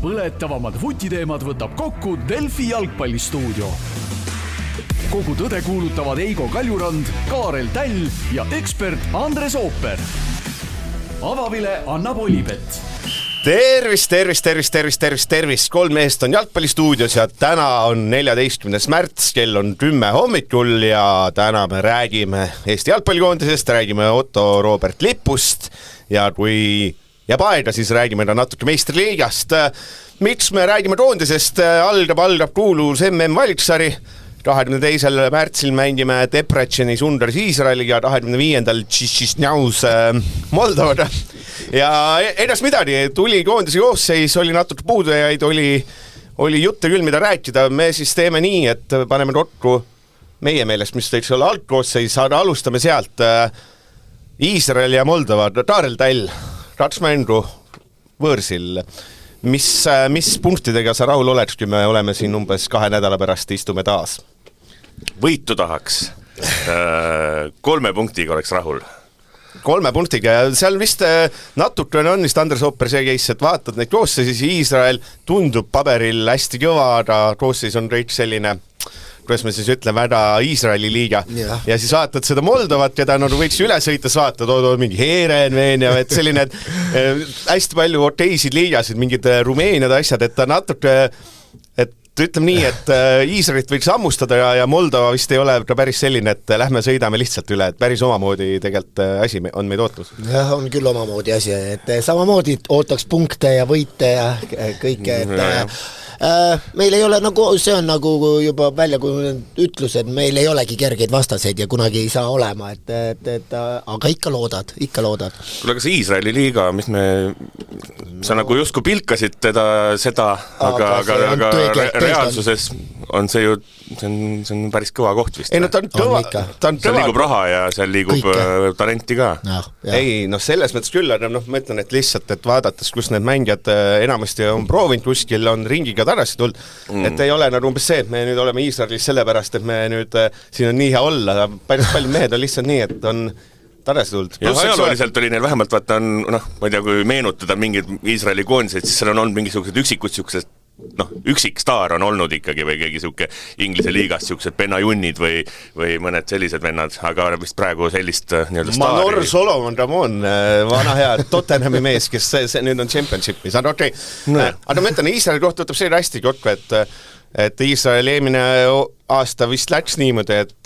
Põletavamad vutiteemad võtab kokku Delfi jalgpallistuudio. Kogu tõde kuulutavad Eigo Kaljurand, Kaarel Täll ja ekspert Andres Ooper. Avavile annab Olipet. Tervist. 3 mehest on jalgpallistuudios ja täna on 14. märts, kell on 10 hommikul ja täna me räägime Eesti jalgpallikoondisest, räägime Otto Robert Lipust ja kui jääb aega, siis räägime natuke meistriliigast. Miks me räägime koondisest? Algab kuulus MM-valitsari. 22. märtsil mängime Debrecen'is Ungaris Iisraeliga, 25. Chisinjaus Moldovaga. Ja edas midagi, tuli koondise koosseis, oli natuke puudujaid, oli jutte küll, mida rääkida. Me siis teeme nii, et paneme kokku meie meelest, mis võiks olla algkoosseis, aga alustame sealt. Iisrael ja Moldova, Kaarel Täll, 2 mängu võõrsil. Mis punktidega sa rahul oleks, kui me oleme siin umbes 2 nädala pärast istume taas? Võitu tahaks. 3 punktiga oleks rahul. 3 punktiga ja seal vist natuke on vist Andres Ooper see case, et vaatad neid koosseis, Iisrael tundub paberil hästi kõva, aga koosseis on kõik selline, kuidas me siis ütleme, väga Iisraeli liiga. Ja siis vaatad seda Moldovat, keda võiks üle sõites vaatad, mingi Heeren, et selline hästi palju teisid liigasid, mingid Rumeeniad asjad, et ta natuke, et ütleme nii, et Iisraelit võiks ammustada ja Moldova vist ei ole ka päris selline, et lähme sõidame lihtsalt üle, et päris omamoodi tegelikult asi on meid ootus. Jah, on küll omamoodi asi, et samamoodi ootaks punkte ja võite ja kõike, et meil ei ole nagu, see on nagu juba välja kui ütlus, et meil ei olegi kergeid vastaseid ja kunagi ei saa olema, aga ikka loodad. Kuule, kas Iisraeli liiga, mis sa nagu justkui pilkasid seda, aga reaalsuses on see ju, see on päris kõva koht vist. Ei, no ta on kõva. Seal liigub raha ja seal liigub talenti ka. Ei, selles mõttes küll, aga ma ütlen, et lihtsalt, et vaadates, kus need mängijad enamasti on proovinud kuskil, on ringiga tagasi tulnud, et ei ole nagu umbes see, et me nüüd oleme Iisraelis sellepärast, et me nüüd siin on nii hea olla, päris palju mehed on lihtsalt nii, et on tagasi tulnud. Ja ajalooliselt oli neil vähemalt, vaata on, ma ei tea, kui meenutada mingid Iisraeli koondiseid, siis seal on olnud mingisugused üksikud üksik staar on olnud ikkagi või keegi siuke Inglise liigast siuksed Benajunnid või mõned sellised vennad, aga vist praegu sellist nii-öelda staari. Manor Solomon Ramon, vana hea Tottenhami mees, kes see nüüd on championshipis, aga okei. Aga ma ütlen, Iisraeli kohta võtab see hästi kokku, et Iisrael eelmine aasta vist läks niimoodi, et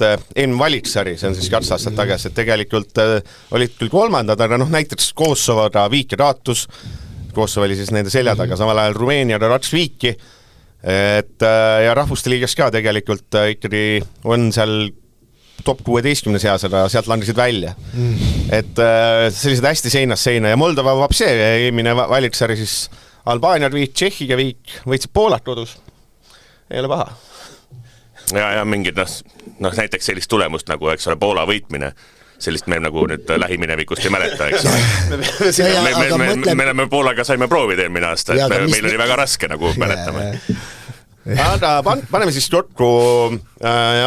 valitsari, see on siis 2 aastat tagasi, et tegelikult olid küll 3, aga näiteks Kosovoga Viik ja Raatus, Kosovo oli siis nende selja taga, samal ajal Rumeeniaga 2 viiki, ja rahvuste liigas ka tegelikult ikkagi on seal top 16 seas, aga sealt langesid välja. Et sellised hästi seinast seina ja Moldova vab see, eelmine valitsari siis Albaania viik, Tšehhiga viik, võitsid Poolat kodus. Ei ole paha. Ja mingid, näiteks sellist tulemust nagu, eks ole, Poola võitmine, sellist me nagu nüüd lähiminevikust ei mäleta, eks ole. Me Poolaga saime proovida eelmine aasta, et meil oli väga raske nagu mäletame. Aga paneme siis kokku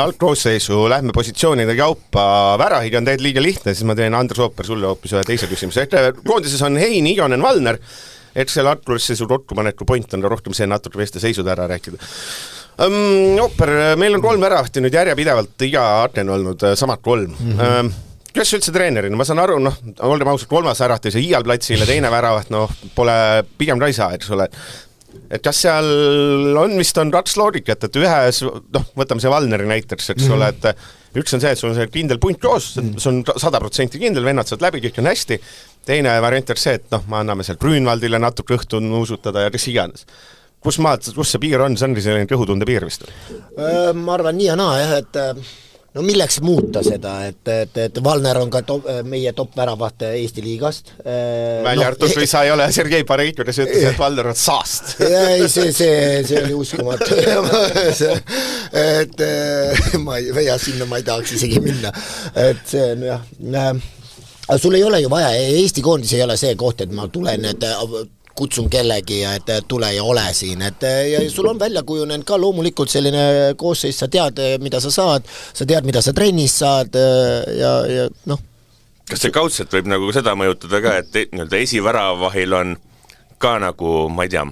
algkoosseisu, lähme positsioonide kaupa. Värahid on teid liiga lihtne, siis ma teen Andres Ooper sulle hoopis ühe teise küsimuse. Koondises on Hein, Igonen, Valner, et selle algkoosseisu kokkupaneku point on rohkem see natuke veeste seisud ära rääkida. Ooper, meil on 3 väravahti nüüd järjepidevalt iga aken olnud, samad 3. Kes üldse treenerina? Ma saan aru, olgem ausalt, 3. väravat ei saa Iial platsile, 2. väravat, pole pigem ka ei saa, eks ole. Et kas seal on vist on 2 loogikat, et ühes, võtame see Valneri näiteks, eks ole, et üks on see, et sul on see kindel punt koos, see on 100% kindel, vennad saad läbi, kõik on hästi. Teine variant on see, et me anname seal Grünwaldile natuke õhtu nuusutada ja kes iganes. Kus see piir on? See ongi selline kõhutunde piir vist? Ma arvan nii ja naa, jah, et milleks muuta seda, et Valner on ka meie top väravaht Eesti liigast. Välja arvatud, kui sa ei ole Sergei Pareiko, kes ütles, et Valner on saast. Ei, see oli uskumatu. Et sinna ma ei tahaks isegi minna. Et see on jah. Sul ei ole ju vaja, Eesti koondis ei ole see koht, et ma tulen, et kutsun kellegi ja et tule ja ole siin, et ja sul on välja kujunenud ka loomulikult selline koosseis, sa tead, mida sa saad, sa tead, mida sa trennis saad ja Kas see kaudselt võib nagu seda mõjutada ka, et esiväravahil on ka nagu, ma ei tea,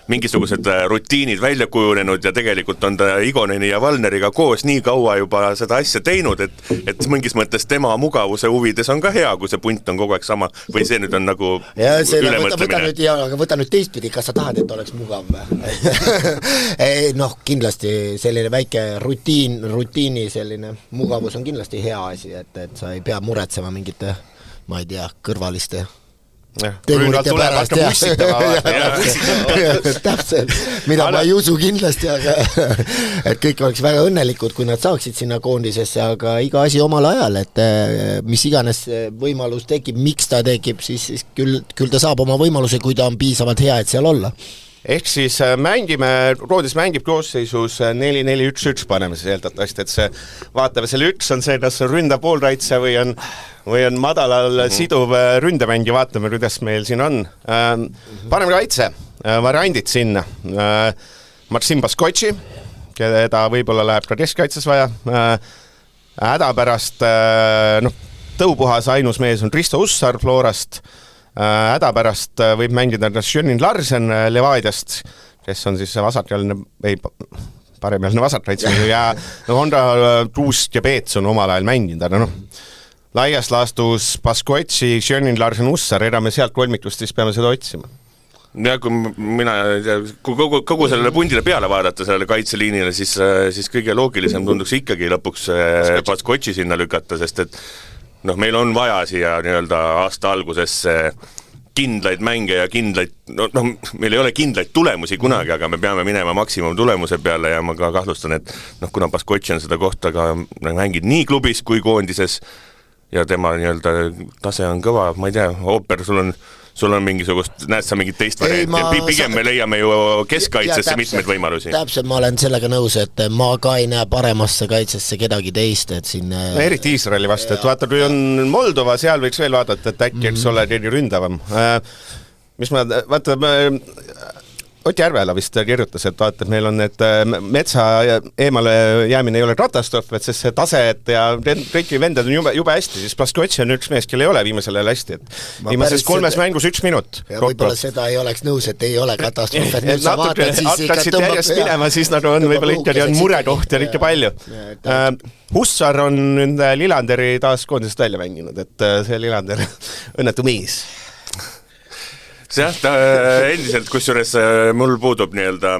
mingisugused rutiinid välja kujunenud ja tegelikult on ta Igoneni ja Valneriga koos nii kaua juba seda asja teinud, et mingis mõttes tema mugavuse huvides on ka hea, kui see punt on kogu aeg sama või see nüüd on nagu ülemõtlemine. Aga võta nüüd teistpidi, kas sa tahad, et oleks mugav? Noh, kindlasti selline väike rutiini selline mugavus on kindlasti hea asi, et sa ei pea muretsema mingite, ma ei tea, kõrvaliste tegurite pärast, täpselt, mida ma ei usu kindlasti, aga et kõik oleks väga õnnelikud, kui nad saaksid sinna koondisesse, aga iga asi omal ajal, et mis iganes võimalus tekib, miks ta tekib, siis küll ta saab oma võimaluse, kui ta on piisavalt hea, et seal olla. Ehk siis Roodis mängib koosseisus 4-4-1-1 paneme siis eeldatavasti, et see vaatame, selle üks on see, kas on ründav poolraitse või on madalal siduv ründemäng ja vaatame, kuidas meil siin on. Paneme kaitse, variandid sinna. Maksim Baskotši, keda võib-olla läheb ka keskkaitses vaja. Häda pärast, tõupuhas ainus mees on Risto Ussar Florast. Häda pärast võib mängida Sjönin Larsen Levadiast, kes on siis paremjaline vasakkaitse ja Honda Truust ja Peets on omal ajal mänginud, aga laias laastus Baskotši, Sjönin Larsen Ussar, me sealt kolmikust siis peame seda otsima. Ja kui kogu sellele pundile peale vaadata, sellele kaitseliinile, siis kõige loogilisem tunduks ikkagi lõpuks Baskotši sinna lükata, sest et meil on vaja siia nii-öelda aasta alguses kindlaid mänge ja kindlaid, meil ei ole kindlaid tulemusi kunagi, aga me peame minema maksimum tulemuse peale ja ma ka kahtlustan, et kuna Baskotši on seda kohta ka mängid nii klubis kui koondises ja tema nii-öelda tase on kõva, ma ei tea, Ooper, sul on mingisugust, näed sa mingit teist varianti, pigem me leiame ju keskkaitsesse mitmeid võimalusi. Täpselt, ma olen sellega nõus, et ma ka ei näe paremasse kaitsesse kedagi teist, et siin eriti Iisraeli vastu, et vaata, kui on Moldova, seal võiks veel vaadata, et äkki eks ole teine ründavam. Oti Järvela vist kirjutas, et vaata, et meil on need metsa eemale jäämine ei ole katastroof, et see tase ja kõiki vendad on jube hästi, siis Baskotši on üks mees, kel ei ole viimasel ajal hästi, et viimases 3 mängus 1 minut. Ja võib-olla seda ei oleks nõus, et ei ole katastroof, et nüüd sa vaatad, siis hakkasid järjest minema, siis nad on võib-olla ikkagi on murekoht ja ikka palju. Hussar on nüüd Lilanderi taas koondisest välja mänginud, et see Lilander õnnetu mees. See ta endiselt, kusjuures mul puudub nii-öelda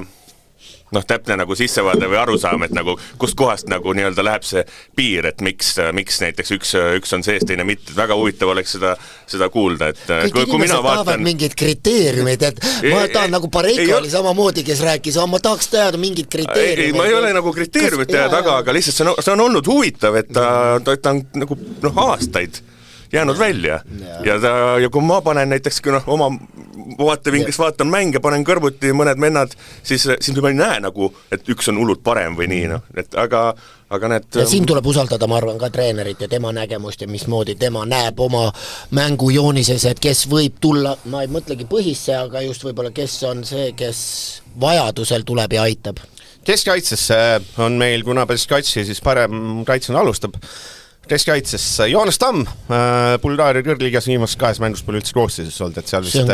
täpne nagu sissevaade või arusaam, et nagu kust kohast nagu nii-öelda läheb see piir, et miks näiteks üks on sees, teine mitte, väga huvitav oleks seda kuulda, et kõik inimesed tahavad mingid kriteeriumid, et ma tahan nagu Pareiko oli samamoodi, kes rääkis, ma tahaks teada mingid kriteeriumid. Ma ei ole nagu kriteeriumid taga, aga lihtsalt see on olnud huvitav, et ta on nagu aastaid jäänud välja ja kui ma panen näiteks oma vaatevinklis vaatan mänge, panen kõrvuti mõned mennad, siis ma ei näe nagu, et üks on hullult parem või nii, et aga need ja siin tuleb usaldada, ma arvan, ka treenerit ja tema nägemust ja mismoodi tema näeb oma mängujoonises, et kes võib tulla, ma ei mõtlegi põhisse, aga just võib-olla kes on see, kes vajadusel tuleb ja aitab. Keskkaitsesse on meil, kuna Baskotši siis parem kaitsena alustab, keskkaitses Joonas Tamm, Bulgaaria kõrgliigas viimases 2 mängus pole üldse koosseisus olnud, et seal vist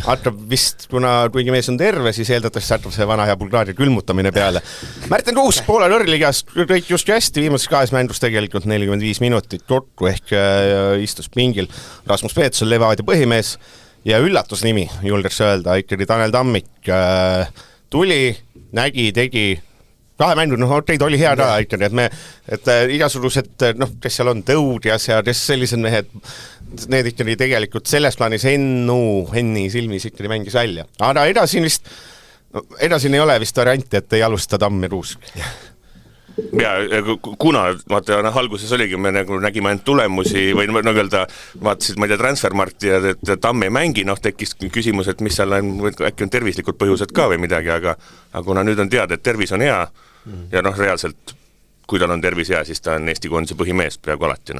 hakkab vist, kuna kuigi mees on terve, siis eeldatavasti hakkab see vana hea Bulgaaria külmutamine peale. Märten Kuusk, Poola kõrgliigas kõik just hästi, viimases 2 mängus tegelikult 45 minutit kokku ehk istus pingil. Rasmus Peets on Levadia põhimees ja üllatusnimi, julgeks öelda, ikkagi Tanel Tammik tuli, nägi, tegi 2 mängu, teid oli hea ka ikkagi, et igasugused, kes seal on, Tõudjas ja kes sellised mehed, need ikkagi tegelikult selles plaanis Henni silmis ikkagi mängis välja. Aga edasi ei ole vist varianti, et ei alusta Tamm ja Kuusk. Ja kuna vaata, alguses oligi, me nägime ainult tulemusi või öelda, vaatasid, ma ei tea, transfermarkti ja Tamm ei mängi, tekkis küsimus, et mis seal on, äkki on tervislikud põhjused ka või midagi, aga kuna nüüd on teada, et tervis on hea ja reaalselt, kui tal on tervis hea, siis ta on Eesti koondise põhimees peaaegu alati.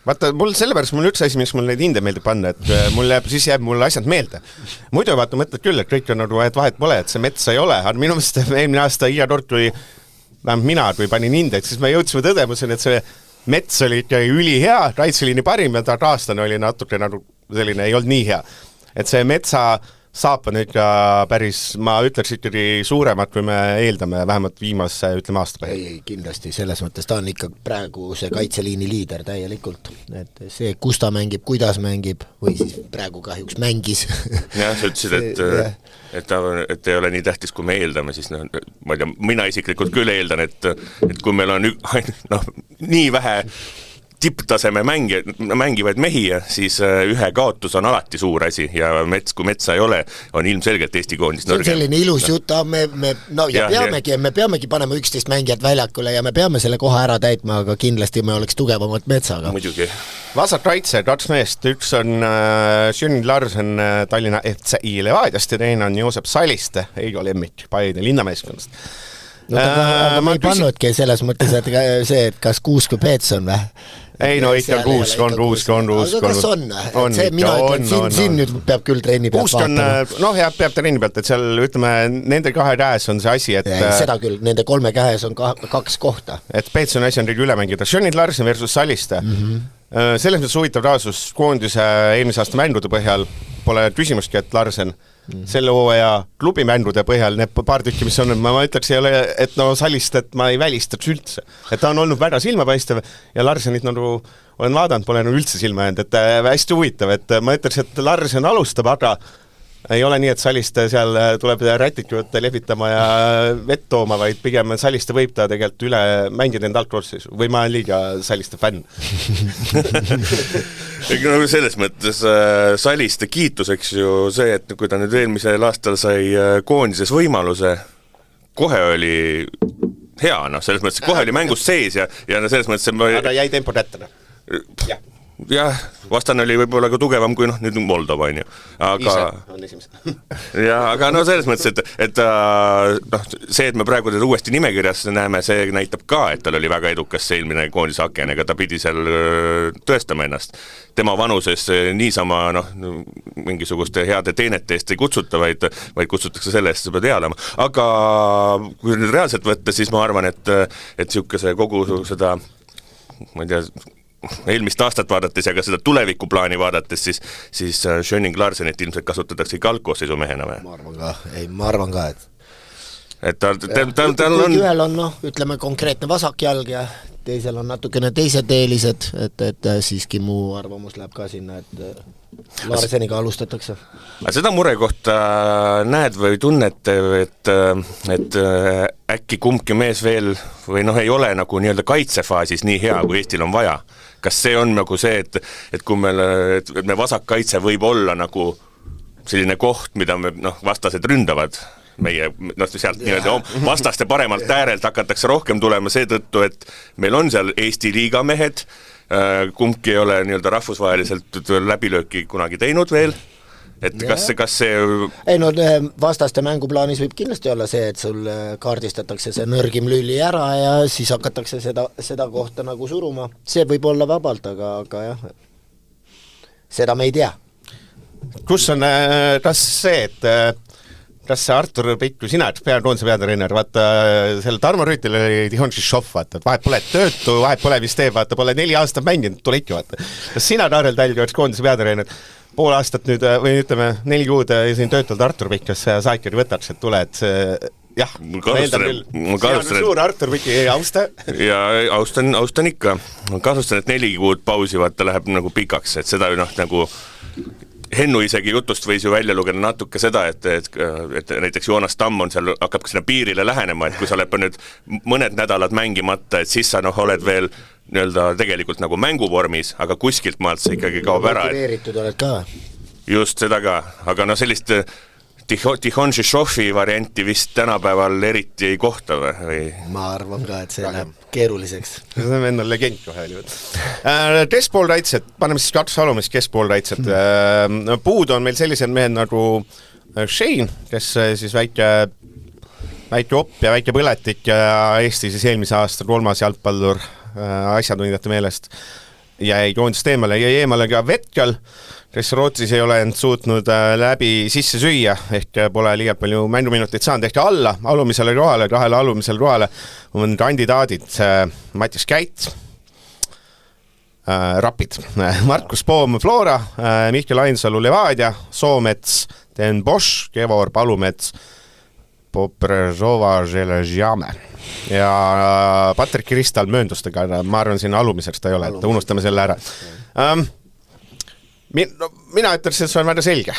Vaata, sellepärast mul üks asi, mis mul neid hinde meeldib panna, et siis jääb mulle asjad meelde. Muidu vaata, mõtled küll, et kõik on nagu, et vahet pole, et see metsa ei ole, aga minu mõttes eelmine aasta iga kord, kui panin hindeid, siis me jõudsime tõdemuseni, et see mets oli ikkagi ülihea, kaitseliini parim ja ta aastane oli natuke nagu selline, ei olnud nii hea. Et see metsa saap on ikka päris, ma ütleks ikkagi suuremad, kui me eeldame, vähemalt viimase, ütleme, aasta päev. Ei, kindlasti, selles mõttes ta on ikka praegu see kaitseliini liider täielikult, et see, kus ta mängib, kuidas mängib, või siis praegu kahjuks mängis. Jah, sa ütlesid, et ei ole nii tähtis, kui me eeldame, siis noh, ma ei tea, mina isiklikult küll eeldan, et kui meil on nii vähe tipptaseme mängivaid mehi, siis ühe kaotus on alati suur asi ja kui metsa ei ole, on ilmselgelt Eesti koondis nõrgem. See on selline ilus jutt, me peamegi panema 11 mängijat väljakule ja me peame selle koha ära täitma, aga kindlasti me oleks tugevamad metsaga. Muidugi. Vasak kaitse, 2 meest, üks on Sjönn Larsen Tallinna FCI Levadiast ja teine on Joosep Saliste, Eigo Lemmik, Paide linnameeskonnast. No, aga me ei pannudki selles mõttes, et see, et kas Kuusk või Peetson või? Ei, no ikka Kuusk on. Aga kas on? See mina ütlen, siin nüüd peab küll trenni pealt vaatama. Noh, jah, peab trenni pealt, et seal, ütleme, nende 2 käes on see asi, et seda küll, nende 3 käes on 2 kohta. Et Peetsoni asi on üle mängida. Sjönn Larsen versus Saliste. Selles mõttes huvitav raasus koondise eelmise aasta mängude põhjal pole küsimustki, et Larsen selle hooaja klubimängude põhjal, need paar tükki, mis on, ma ütleks, ei ole, et no Salist, et ma ei välistaks üldse. Et ta on olnud väga silmapaistev ja Larsenit nagu olen vaadanud, pole üldse silma jäänud, et hästi huvitav, et ma ütleks, et Larsen alustab, aga ei ole nii, et Saliste seal tuleb rätikut lehvitama ja vett tooma, vaid pigem Saliste võib ta tegelikult üle mängida enda algkorsis, või ma olen liiga Saliste fänn. Selles mõttes Saliste kiituseks ju see, et kui ta nüüd eelmisel aastal sai koondises võimaluse, kohe oli hea, selles mõttes kohe oli mängus sees ja selles mõttes aga jäi tempo kätte. Jah, vastane oli võib-olla ka tugevam kui nüüd Moldova, on ju. Ise on esimesed. Aga selles mõttes, et see, et me praegu teda uuesti nimekirjas näeme, see näitab ka, et tal oli väga edukas see eelmine koondise aken, ega ta pidi seal tõestama ennast. Tema vanuses niisama mingisuguste heade teenete eest ei kutsuta, vaid kutsutakse selle eest, sa pead headama. Aga kui nüüd reaalselt võtta, siis ma arvan, et siukese kogu seda, ma ei tea, eelmist aastat vaadates ja ka seda tulevikuplaani vaadates, siis Sjönn Larsenit ilmselt kasutatakse ikka algkoosseisu mehena või? Ma arvan ka, et tal on... Ühel on, ütleme, konkreetne vasak jalg ja teisel on natukene teised eelised, et siiski mu arvamus läheb ka sinna, et Larseniga alustatakse. Seda murekohta näed või tunnete, et äkki kumbki mees veel või ei ole nagu nii-öelda kaitsefaasis nii hea, kui Eestil on vaja. Kas see on nagu see, et kui me vasak kaitse võib olla nagu selline koht, mida me vastased ründavad, meie sealt nii-öelda vastaste paremalt äärelt hakatakse rohkem tulema seetõttu, et meil on seal Eesti liiga mehed, kumbki ei ole nii-öelda rahvusvaheliselt läbilööki kunagi teinud veel, et kas see... Ei vastaste mänguplaanis võib kindlasti olla see, et sul kaardistatakse see nõrgim lüli ära ja siis hakatakse seda kohta nagu suruma. See võib olla vabalt, aga jah, seda me ei tea. Kus on, kas see Artur Pikku, sina koondise peatreener, vaata selle Tarmo Rüütil oli Tihon Šišov, vaata, et vahet pole töötu, vahet pole, mis teeb, vaata, pole 4 aastat mänginud, tule ikka, vaata. Kas sina, Kaarel Tälg, oleks koondise peatreener, pool aastat nüüd, või ütleme, 4 kuud siin töötult Artur Pikk, kas sa ikka võtaks, et tule, et see, jah, see on suur Artur Pikki austa. Ja austan ikka. Ma kahtlustan, et 4 kuud pausi vaata läheb nagu pikaks, et seda nagu Hennu isegi jutust võis ju välja lugeda natuke seda, et näiteks Joonas Tamm on seal, hakkab sinna piirile lähenema, et kui sa oled nüüd mõned nädalad mängimata, et siis sa oled veel nii-öelda tegelikult nagu mänguvormis, aga kuskilt maalt see ikkagi kaob ära. Motiveeritud oled ka. Just seda ka, aga sellist Tihon Šišovi varianti vist tänapäeval eriti ei kohta või? Ma arvan ka, et see läheb keeruliseks. See on endal legend kohe oli. Keskpoolraitset, paneme siis 2 alumist keskpoolraitset. Puud on meil sellised mehed nagu Shane, kes siis väike opp ja väike põletik ja Eesti siis eelmise aasta 3. jalgpallur asjatundjate meelest jäi koondist eemale ka Vetkal, kes Rootsis ei ole end suutnud läbi sisse süüa, ehk pole liialt palju mänguminutit saanud, ehk alumisele kohale, 2 alumisele kohale on kandidaadid Mattias Käit, Rapid, Markus Poom Flora, Mihkel Ainsalu Levadia, Soomets Den Bosch, Kevor Palumets, Poprezova Želežjame ja Patrik Kristal mööndustega, ma arvan siin alumiseks ta ei ole, et unustame selle ära. Mina ütleks, et see on väga selge.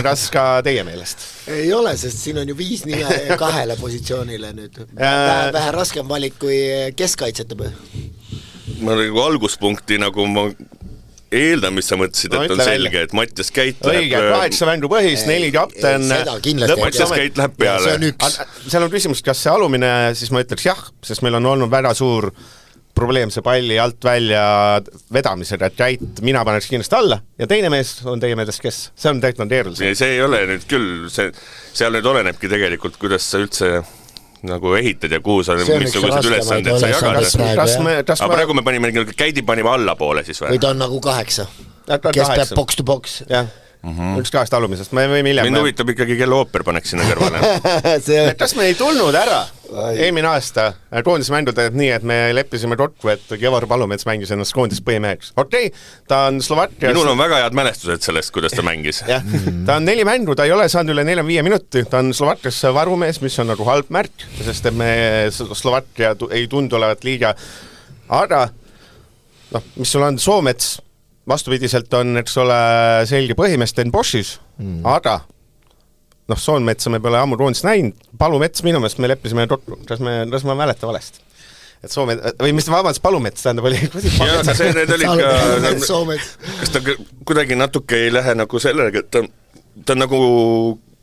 Kas ka teie meelest? Ei ole, sest siin on ju 5 nime 2 positsioonile nüüd. Vähe raskem valik kui keskkaitsetab. Ma alguspunkti nagu ma eeldan, mis sa mõtlesid, et on selge, et Mattias Käit läheb... Õige, 8 mängu põhis, 4 kapten. Mattias Käit läheb peale. Seal on küsimus, kas see alumine, siis ma ütleks jah, sest meil on olnud väga suur probleem see palli alt välja vedamisega, et Käit mina paneks kindlasti alla ja teine mees on teie meeles kes? See on tegelikult keeruline. See ei ole nüüd küll, seal nüüd olenebki tegelikult, kuidas sa üldse nagu ehitad ja kuhu sa missugused ülesanded sa jagad. Aga praegu me panime Käidi panime alla poole siis või? Või ta on nagu 8, kes peab box to box. Jah, üks 2 alumisest. Mind huvitab ikkagi, kelle ooper paneks sinna kõrvale. Kas me ei tulnud ära eelmine aasta koondise mängu teed nii, et me leppisime kokku, et Kevor Palumets mängis ennast koondis põhimeheks. Okei, ta on Slovakkias... Minul on väga head mälestused sellest, kuidas ta mängis. Ta on 4 mängu, ta ei ole saanud üle 4-5 minuti, ta on Slovakkias varumees, mis on nagu halb märk, sest me Slovakkia ei tundu olevat liiga. Aga, mis sul on Soomets, vastupidiselt on, eks ole, selge põhimees Den Boschis, aga Soonmetsa me pole ammu koondist näinud, Palumets minu meelest me leppisime kokku, kas ma mäletan valesti? Et Soomet, või mis vabandus Palumets, tähendab oli... Ja, see need olid ka... Kas ta kuidagi natuke ei lähe nagu sellega, et ta nagu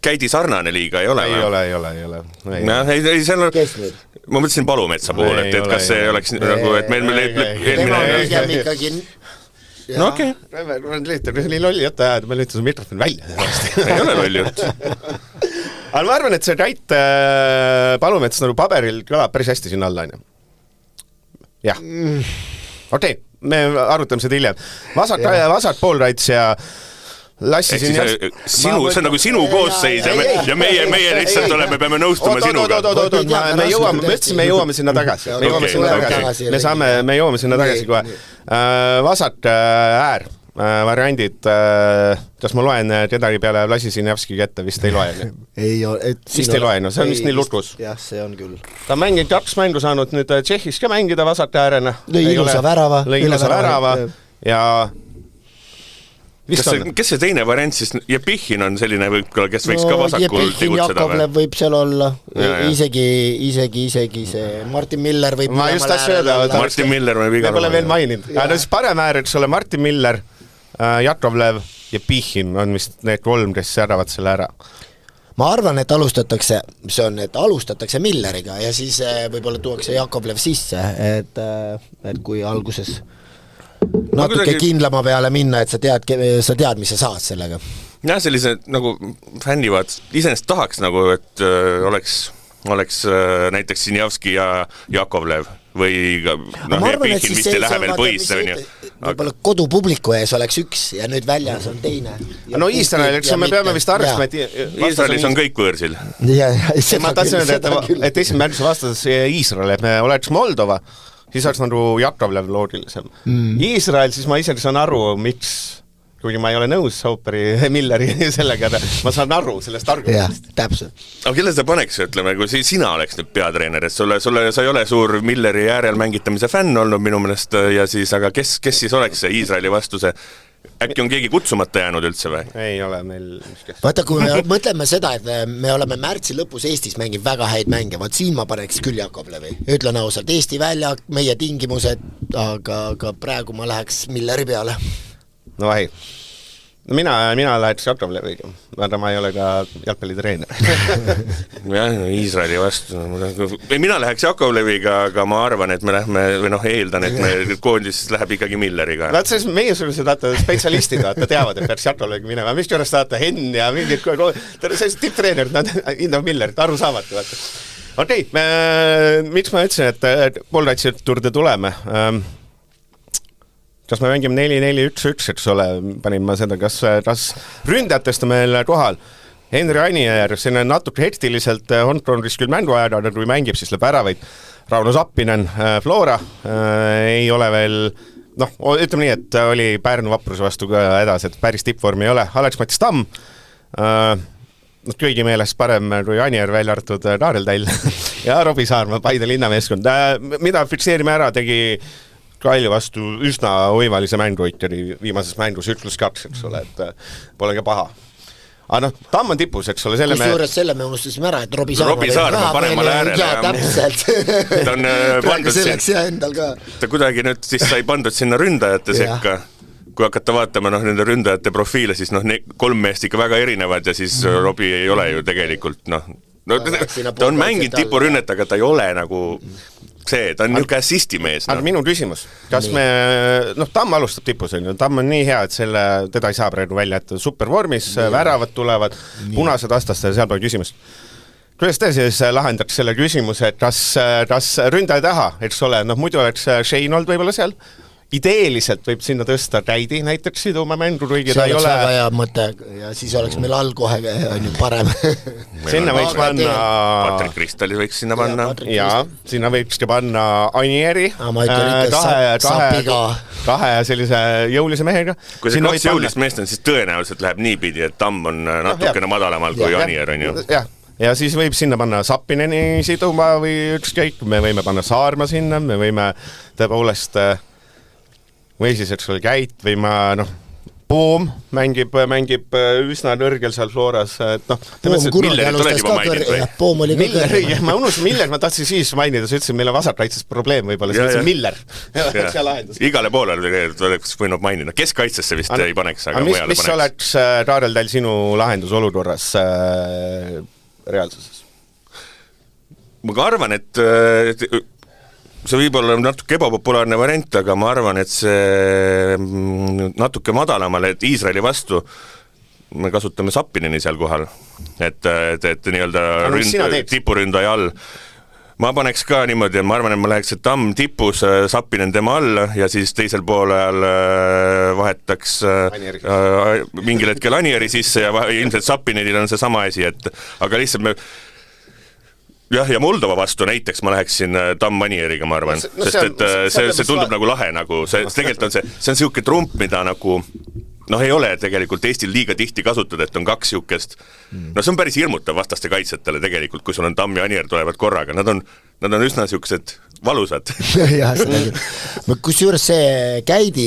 Käidi sarnane liiga ei ole? Ei ole. Ei, seal on... Ma mõtlesin Palumetsa poole, et kas see oleks nagu, et meil... No okei. See oli lolli jutt ajad, ma lühtasin mikrofon välja. Ei ole lolli jutt. Aga ma arvan, et see Käit Palumets nagu paberil kõlab päris hästi sinna alla. Jah. Okei, me arutame seda hiljem. Vasat poolraits ja lassisin... See on nagu sinu koosseis ja meie lihtsalt oleme, peame nõustuma sinuga. Me jõuame sinna tagasi. Me jõuame sinna tagasi kohe. Vasat äär variandid, kas ma loen kedagi peale Lasisinjavski kätte, vist ei loe? Vist ei loe, see on vist nii lukus. Jah, see on küll. Ta on mänginud 2 mängu saanud nüüd Tšehhis ka mängida vasat äärena. Lõi ilusa värava ja kes see teine variant siis, Jepichin on selline võib-olla, kes võiks ka vasakul tegutseda? Jakovlev võib seal olla, isegi see Martin Miller võib... Ma just tahtsin öelda, Martin Miller võib igal pole veel maininud. Parem äär, eks ole, Martin Miller, Jakovlev, Jepichin on vist need 3, kes säravad selle ära. Ma arvan, et alustatakse Milleriga ja siis võib-olla tuuakse Jakovlev sisse, et kui alguses... natuke kindlama peale minna, et sa tead, mis sa saad sellega. Jah, sellise nagu fännivad, iseenesest tahaks nagu, et oleks näiteks Sinjavski ja Jakovlev või Jepichin vist ei lähe veel põisse. Võib-olla kodupubliku ees oleks 1 ja nüüd väljas on teine. No Iisrael, eks me peame vist arvestama, et Iisraelis on kõik võõrsil. Ma tahtsin öelda, et esimene märgus vastas Iisrael, et me oleks Moldova, siis oleks nagu Jakovlev loogilisem. Iisrael, siis ma ise saan aru, miks, kuigi ma ei ole nõus Sooperi Milleri sellega, ma saan aru sellest argumentist. Jah, täpselt. Aga kelle sa paneks, ütleme, kui sina oleks nüüd peatreener, et sa ei ole suur Milleri äärel mängitamise fänn olnud minu meelest ja siis, aga kes siis oleks see Iisraeli vastuse? Äkki on keegi kutsumata jäänud üldse või? Ei ole meil... Vaata, kui me mõtleme seda, et me oleme märtsi lõpus Eestis mängib väga häid mänge, vaat siin ma paneks küll Jakovlevi. Ütlen ausalt, Eesti välja, meie tingimused, aga praegu ma läheks Milleri peale. No vahi. Mina läheks Jakovleviga, aga ma ei ole ka jalgpallitreener. Jah, Iisraeli vastu. Mina läheks Jakovleviga, aga ma arvan, et me lähme, või eeldan, et me koondis läheb ikkagi Milleriga. Vaat siis meie sulle spetsialistid teavad, et peaks Jakovleviga minema. Mis juures tahate Henn ja mingid tipptreenerid, nad hindavad Millerit, aru saavatu. Okei, miks ma ütlesin, et poolratsid turde tuleme? Kas me mängime 4-4-1-1, eks ole, panin ma seda, kas ründajatest on meil kohal. Henri Anier, siin on natuke hektiliselt Hongkongis küll mängu ajada, aga kui mängib, siis lõb ära vaid Rauno Zappinen, Flora ei ole veel, ütleme nii, et oli Pärnu Vapruse vastu ka edasi, et päris tippvormi ei ole. Alex Matis Tamm, kõigi meelest parem kui Anier välja arvatud Kaarel Täll ja Robbie Saarma, Paide linnameeskond. Mida fikseerime ära, tegi Kalju vastu üsna oivalise mängu viimases mängus 1+2, eks ole, et pole ka paha. Aga Tamm on tipus, eks ole, kusjuures selle me unustasime ära, et Robbie Saarma panemale äärele. Täpselt. Ta on pandud selleks ja endal ka. Ta kuidagi nüüd siis sai pandud sinna ründajate sekka. Kui hakata vaatama nende ründajate profiile, siis 3 meest ikka väga erinevad ja siis Robbie ei ole ju tegelikult ta on mänginud tipurünnet, aga ta ei ole nagu see, ta on niisugune assisti mees. Aga minu küsimus, kas me, Tamm alustab tipus, Tamm on nii hea, et teda ei saa praegu välja, et supervormis, väravad tulevad, punased vastaste ja seal pole küsimust. Kuidas te siis lahendaks selle küsimuse, et kas ründaja taha, eks ole, muidu oleks Shane olnud võib-olla seal, ideeliselt võib sinna tõsta Täidi näiteks siduma mängu, kuigi ta ei ole... See oleks väga hea mõte ja siis oleks meil all kohe parem. Sinna võiks panna... Patrick Kristali võiks sinna panna. Ja, sinna võiks panna Anieri. Ma ütlen ikka Sapiga. Kahe sellise jõulise mehega. Kui see 2 jõulist meest on, siis tõenäoliselt läheb niipidi, et Tamm on natukene madalamalt kui Anier on ju. Ja siis võib sinna panna Sapineni siduma või ükskõik, me võime panna Saarma sinna, me võime tõepoolest... või siis, eks ole, Käit või Poom mängib üsna nõrgel seal Floras, Millerit oled juba maininud Poom oli ka kõrge. Ma unus Miller, ma tahtsin siis mainida, sa ütlesin, meil on vasakkaitses probleem võib-olla, siis ütlesin Miller. Igale poole oleks võinud mainida, keskkaitsesse vist ei paneks, aga mujale paneks. Mis oleks, Kaarel Täll, sinu lahendus olukorras reaalsuses? Ma ka arvan, et see võib olla natuke ebapopulaarne variant, aga ma arvan, et see natuke madalamale, et Iisraeli vastu me kasutame Sapineni seal kohal, et nii-öelda tipuründaja all. Ma paneks ka niimoodi, ma arvan, et ma läheks, et Tamm tipus, Sapinen tema all ja siis teisel poolel vahetaks mingil hetkel Anieri sisse ja ilmselt Sapinenil on see sama asi, aga lihtsalt me ja Moldova vastu näiteks ma läheksin Tamm Anieriga, ma arvan, sest et see tundub nagu lahe, tegelikult on see on siuke trump, mida nagu ei ole tegelikult Eestil liiga tihti kasutada, et on 2 siukest, see on päris hirmutav vastaste kaitsetele tegelikult, kui sul on Tamm ja Anier tulevad korraga, nad on üsna siuksed valusad. Kusjuures see Käidi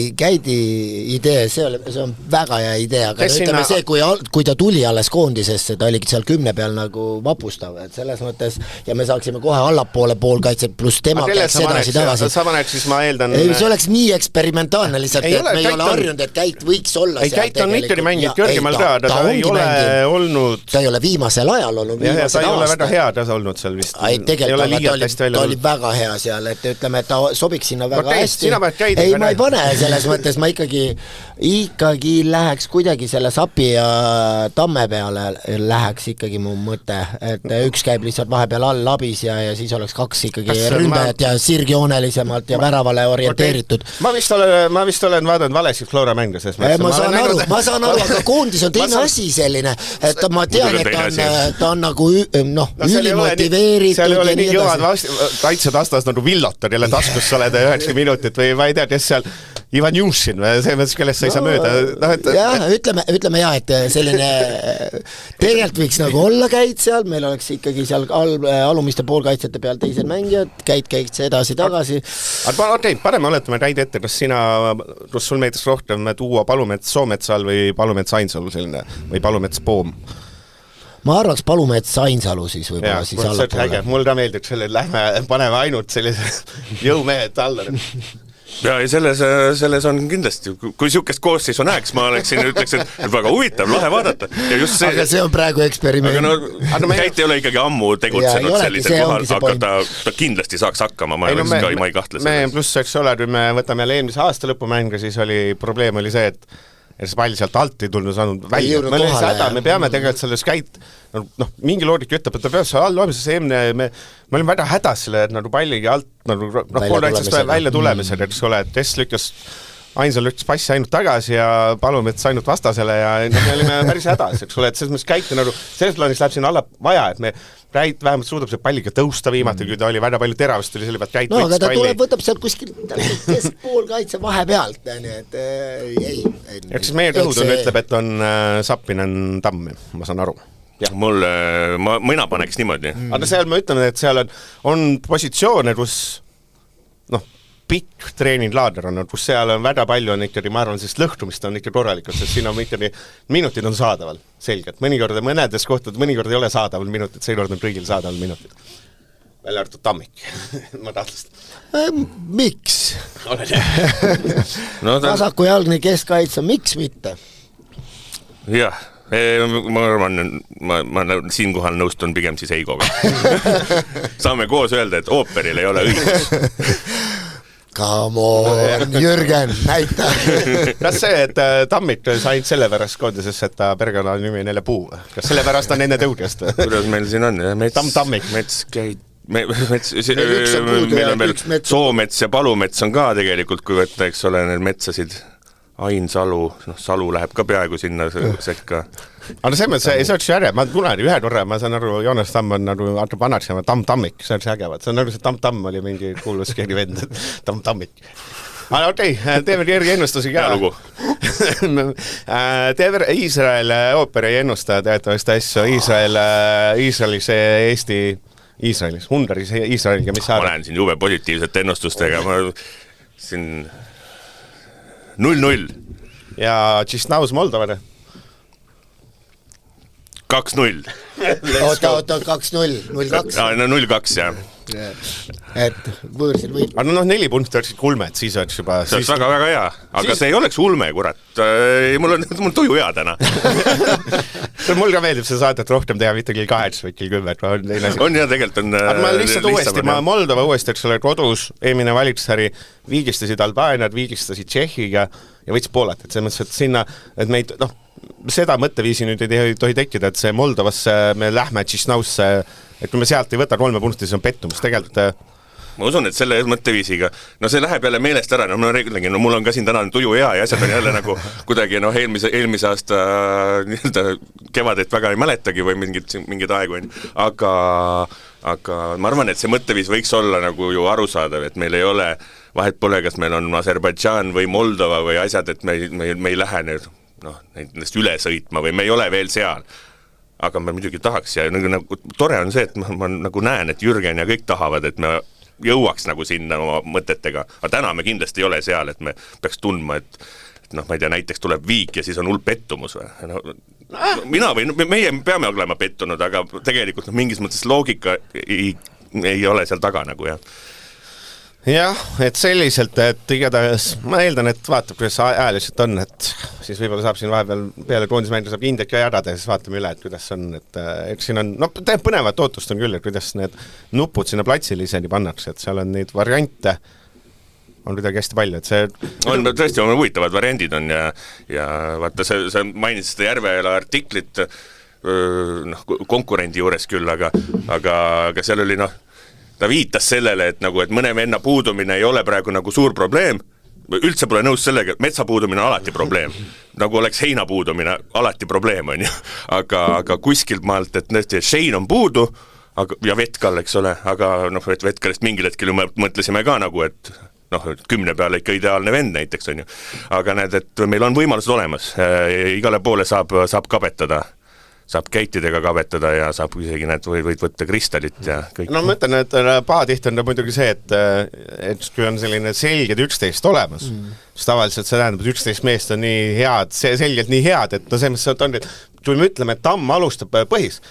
idee, see on väga hea idee, aga ütleme see, kui ta tuli alles koondisesse, ta oligi seal 10 peal nagu vapustav, et selles mõttes, ja me saaksime kohe allapoole poolkaitset, pluss tema käiks edasi tagasi. Sa paneks, siis ma eeldan... See oleks nii eksperimentaalne lihtsalt, et me ei ole harjunud, et Käit võiks olla seal. Käit on ikkagi mängid kõrgemal ka, ta ei ole olnud... Ta ei ole viimasel ajal olnud, ta ei ole väga hea ta olnud seal vist. Ta oli väga hea seal, et ütleme, et ta sobiks sinna väga hästi. Ei, ma ei pane selles mõttes, ma ikkagi läheks kuidagi selle Sapi ja Tamme peale läheks ikkagi mu mõte, et üks käib lihtsalt vahepeal all labis ja siis oleks 2 ikkagi ründajat ja sirgjoonelisemalt ja väravale orienteeritud. Ma vist olen vaadanud valesid Flora mänge, sest ma saan aru, aga koondis on teine asi selline, et ma tean, et ta on nagu ülimotiveeritud. Seal ei ole nii jõvad kaitsed vastas nagu Villot, kelle taskus sa oled 90 minutit või ma ei tea, kes seal Ivan Jušin või see mõttes, kellest sa ei saa mööda. Jah, ütleme et selline tegelikult võiks nagu olla Käit seal, meil oleks ikkagi seal alumiste poolkaitsete peal teised mängijad, käiks edasi-tagasi. Okei, parem oletame Käid ette, kas sul meeldis rohkem tuua Palumets Soometsal või Palumets Ainsalu selline või Palumets Poom? Ma arvaks Palumets Ainsalu siis võib-olla siis allapoole. Mul ka meeldib selle, et paneme ainult sellise jõumehed alla. Ja selles on kindlasti, kui siukest koosseisu näeks, ma ütleksin, et väga huvitav, lahe vaadata. Aga see on praegu eksperiment. Käit ei ole ikkagi ammu tegutsenud sellisel kohal, aga ta kindlasti saaks hakkama, ma ei kahtle selles. Pluss, eks ole, kui me võtame jälle eelmise aasta lõpumänga, siis probleem oli see, et see pall sealt alt ei tulnud saanud välja. Me peame tegelikult selles Käit, mingi loogika ütleb, et ta peab seal all olemas, me olime väga hädas selle, et palligi alt poolraitsest välja tulemisel, eks ole, et Tess lükkas Ainsal ütles passi ainult tagasi ja Palumets ainult vastasele ja me olime päris hädas, eks ole, et selles mõttes käite nagu, selles plaanis läheb siin alla vaja, et me Räit vähemalt suudab see palliga tõusta viimati, kui ta oli väga palju teravust, oli selle pealt Räit aga ta tuleb, võtab seal kuskil keskpool kaitse vahepealt, nii et ei. Eks siis meie kõhutund ütleb, et on Sappinen Tamm, ma saan aru. Mina paneks niimoodi. Aga seal me ütleme, et seal on positsioone, kus pikk treeninglaadar on, kus seal on väga palju on ikkagi, ma arvan, sest lõhtumist on ikka korralikult, sest siin on ikkagi minutid on saadaval, selgelt. Mõnikord mõnedes kohtad, mõnikord ei ole saadaval minutid, seekord on kõigil saadaval minutid. Välja arvatud Tammik, ma tahtlust. Miks? Vasakujalgne keskkaitsa, miks mitte? Jah. Ma arvan, ma siinkohal nõustun pigem siis Eigoga. Saame koos öelda, et ooperil ei ole õigus. Come on, Jürgen, näita. Kas see, et Tammik sai sellepärast koondisesse, et ta pergala nimi on jälle Puu? Kas sellepärast on enne tõudjast? Kuidas meil siin on? Tammik. Mets käid. Meil on veel Soomets ja Palumets on ka tegelikult, kui võtta, eks ole, need metsasid. Ain Salu, Salu läheb ka peaaegu sinna sekka. Aga see oleks ju äge, ma tulen ühe korra, ma saan aru, Joonas Tamm on nagu vanaks ja Tammik, see oleks ägevad. See on nagu see Tamm oli mingi kuulus keegi vend, Tammik. Aga okei, teeme kerge ennustusi ka. Hea lugu. Teeme Iisrael ooperi ennusta teatavast asju. Iisraelis Eesti, Iisraelis, Ungaris Iisraeliga, mis saada? Ma olen siin jube positiivsete ennustustega, ma siin 0-0. Ja Tšisnaus Moldovane? 2-0. Oota, 2-0, 0-2. 0-2, jah. Et võõrsil võib. Aga 4 punti oleksid kulmed, siis oleks juba... See oleks väga hea, aga see ei oleks ulme, kurat. Mul on tuju hea täna. Mul ka meeldib see saadet rohkem teha, mitte kell 8 või kell 10. On jah, tegelikult on... Aga ma lihtsalt uuesti, Moldova uuesti, eks ole, kodus eelmine valitsushäri viigistasid Albaaniad, viigistasid Tšehhiga ja võttis Poolat, et see mõttes, et sinna, et meid, seda mõtteviisi nüüd ei tohi tekkida, et see Moldovasse me lähme Tšisnausse, et kui me sealt ei võta 3 punkti, siis on pettumus, tegelikult... Ma usun, et selle mõtteviisiga, see läheb jälle meelest ära, mul on ka siin täna tuju hea ja asjad on jälle nagu kuidagi eelmise aasta kevadet väga ei mäletagi või mingid aegu on, aga ma arvan, et see mõtteviis võiks olla nagu ju arusaadav, et meil ei ole, vahet pole, kas meil on Aserbaidžaan või Moldova või asjad, et me ei lähe nendest üle sõitma või me ei ole veel seal. Aga ma muidugi tahaks ja nagu tore on see, et ma nagu näen, et Jürgen ja kõik tahavad, et me jõuaks nagu sinna oma mõtetega, aga täna me kindlasti ei ole seal, et me peaks tundma, et ma ei tea, näiteks tuleb Viik ja siis on hull pettumus või? Meie peame olema pettunud, aga tegelikult mingis mõttes loogika ei ole seal taga nagu, jah. Jah, et selliselt, et igatahes ma eeldan, et vaatab, kuidas ajaliselt on, et siis võib-olla saab siin vahepeal peale koondismängu saab Indek ja jagada ja siis vaatame üle, et kuidas on, et siin on, põnevat ootust on küll, et kuidas need nupud sinna platsile isegi pannakse, et seal on neid variante, on midagi hästi palju, et see... On tõesti, on huvitavad variandid on ja vaata, sa mainisid seda Järveela artiklit konkurendi juures küll, aga seal oli ta viitas sellele, et mõne venna puudumine ei ole praegu nagu suur probleem, üldse pole nõus sellega, et metsa puudumine on alati probleem, nagu oleks heina puudumine alati probleem, on ju, aga kuskilt maalt, et näesti, Shane on puudu ja Vetkal, eks ole, aga Vetkalist mingil hetkel mõtlesime ka nagu, et 10 peale ikka ideaalne vend näiteks, on ju, aga näed, et meil on võimalused olemas, igale poole saab kabetada, saab keitidega kabetada ja saab isegi võid võtta kristallit ja kõik. Ma mõtlen, et pahatiht on muidugi see, et kui on selline selged 11 olemas, siis tavaliselt see tähendab, et 11 meest on nii head, selgelt nii head, et see mõttes on, et kui me ütleme, et Tamm alustab põhis,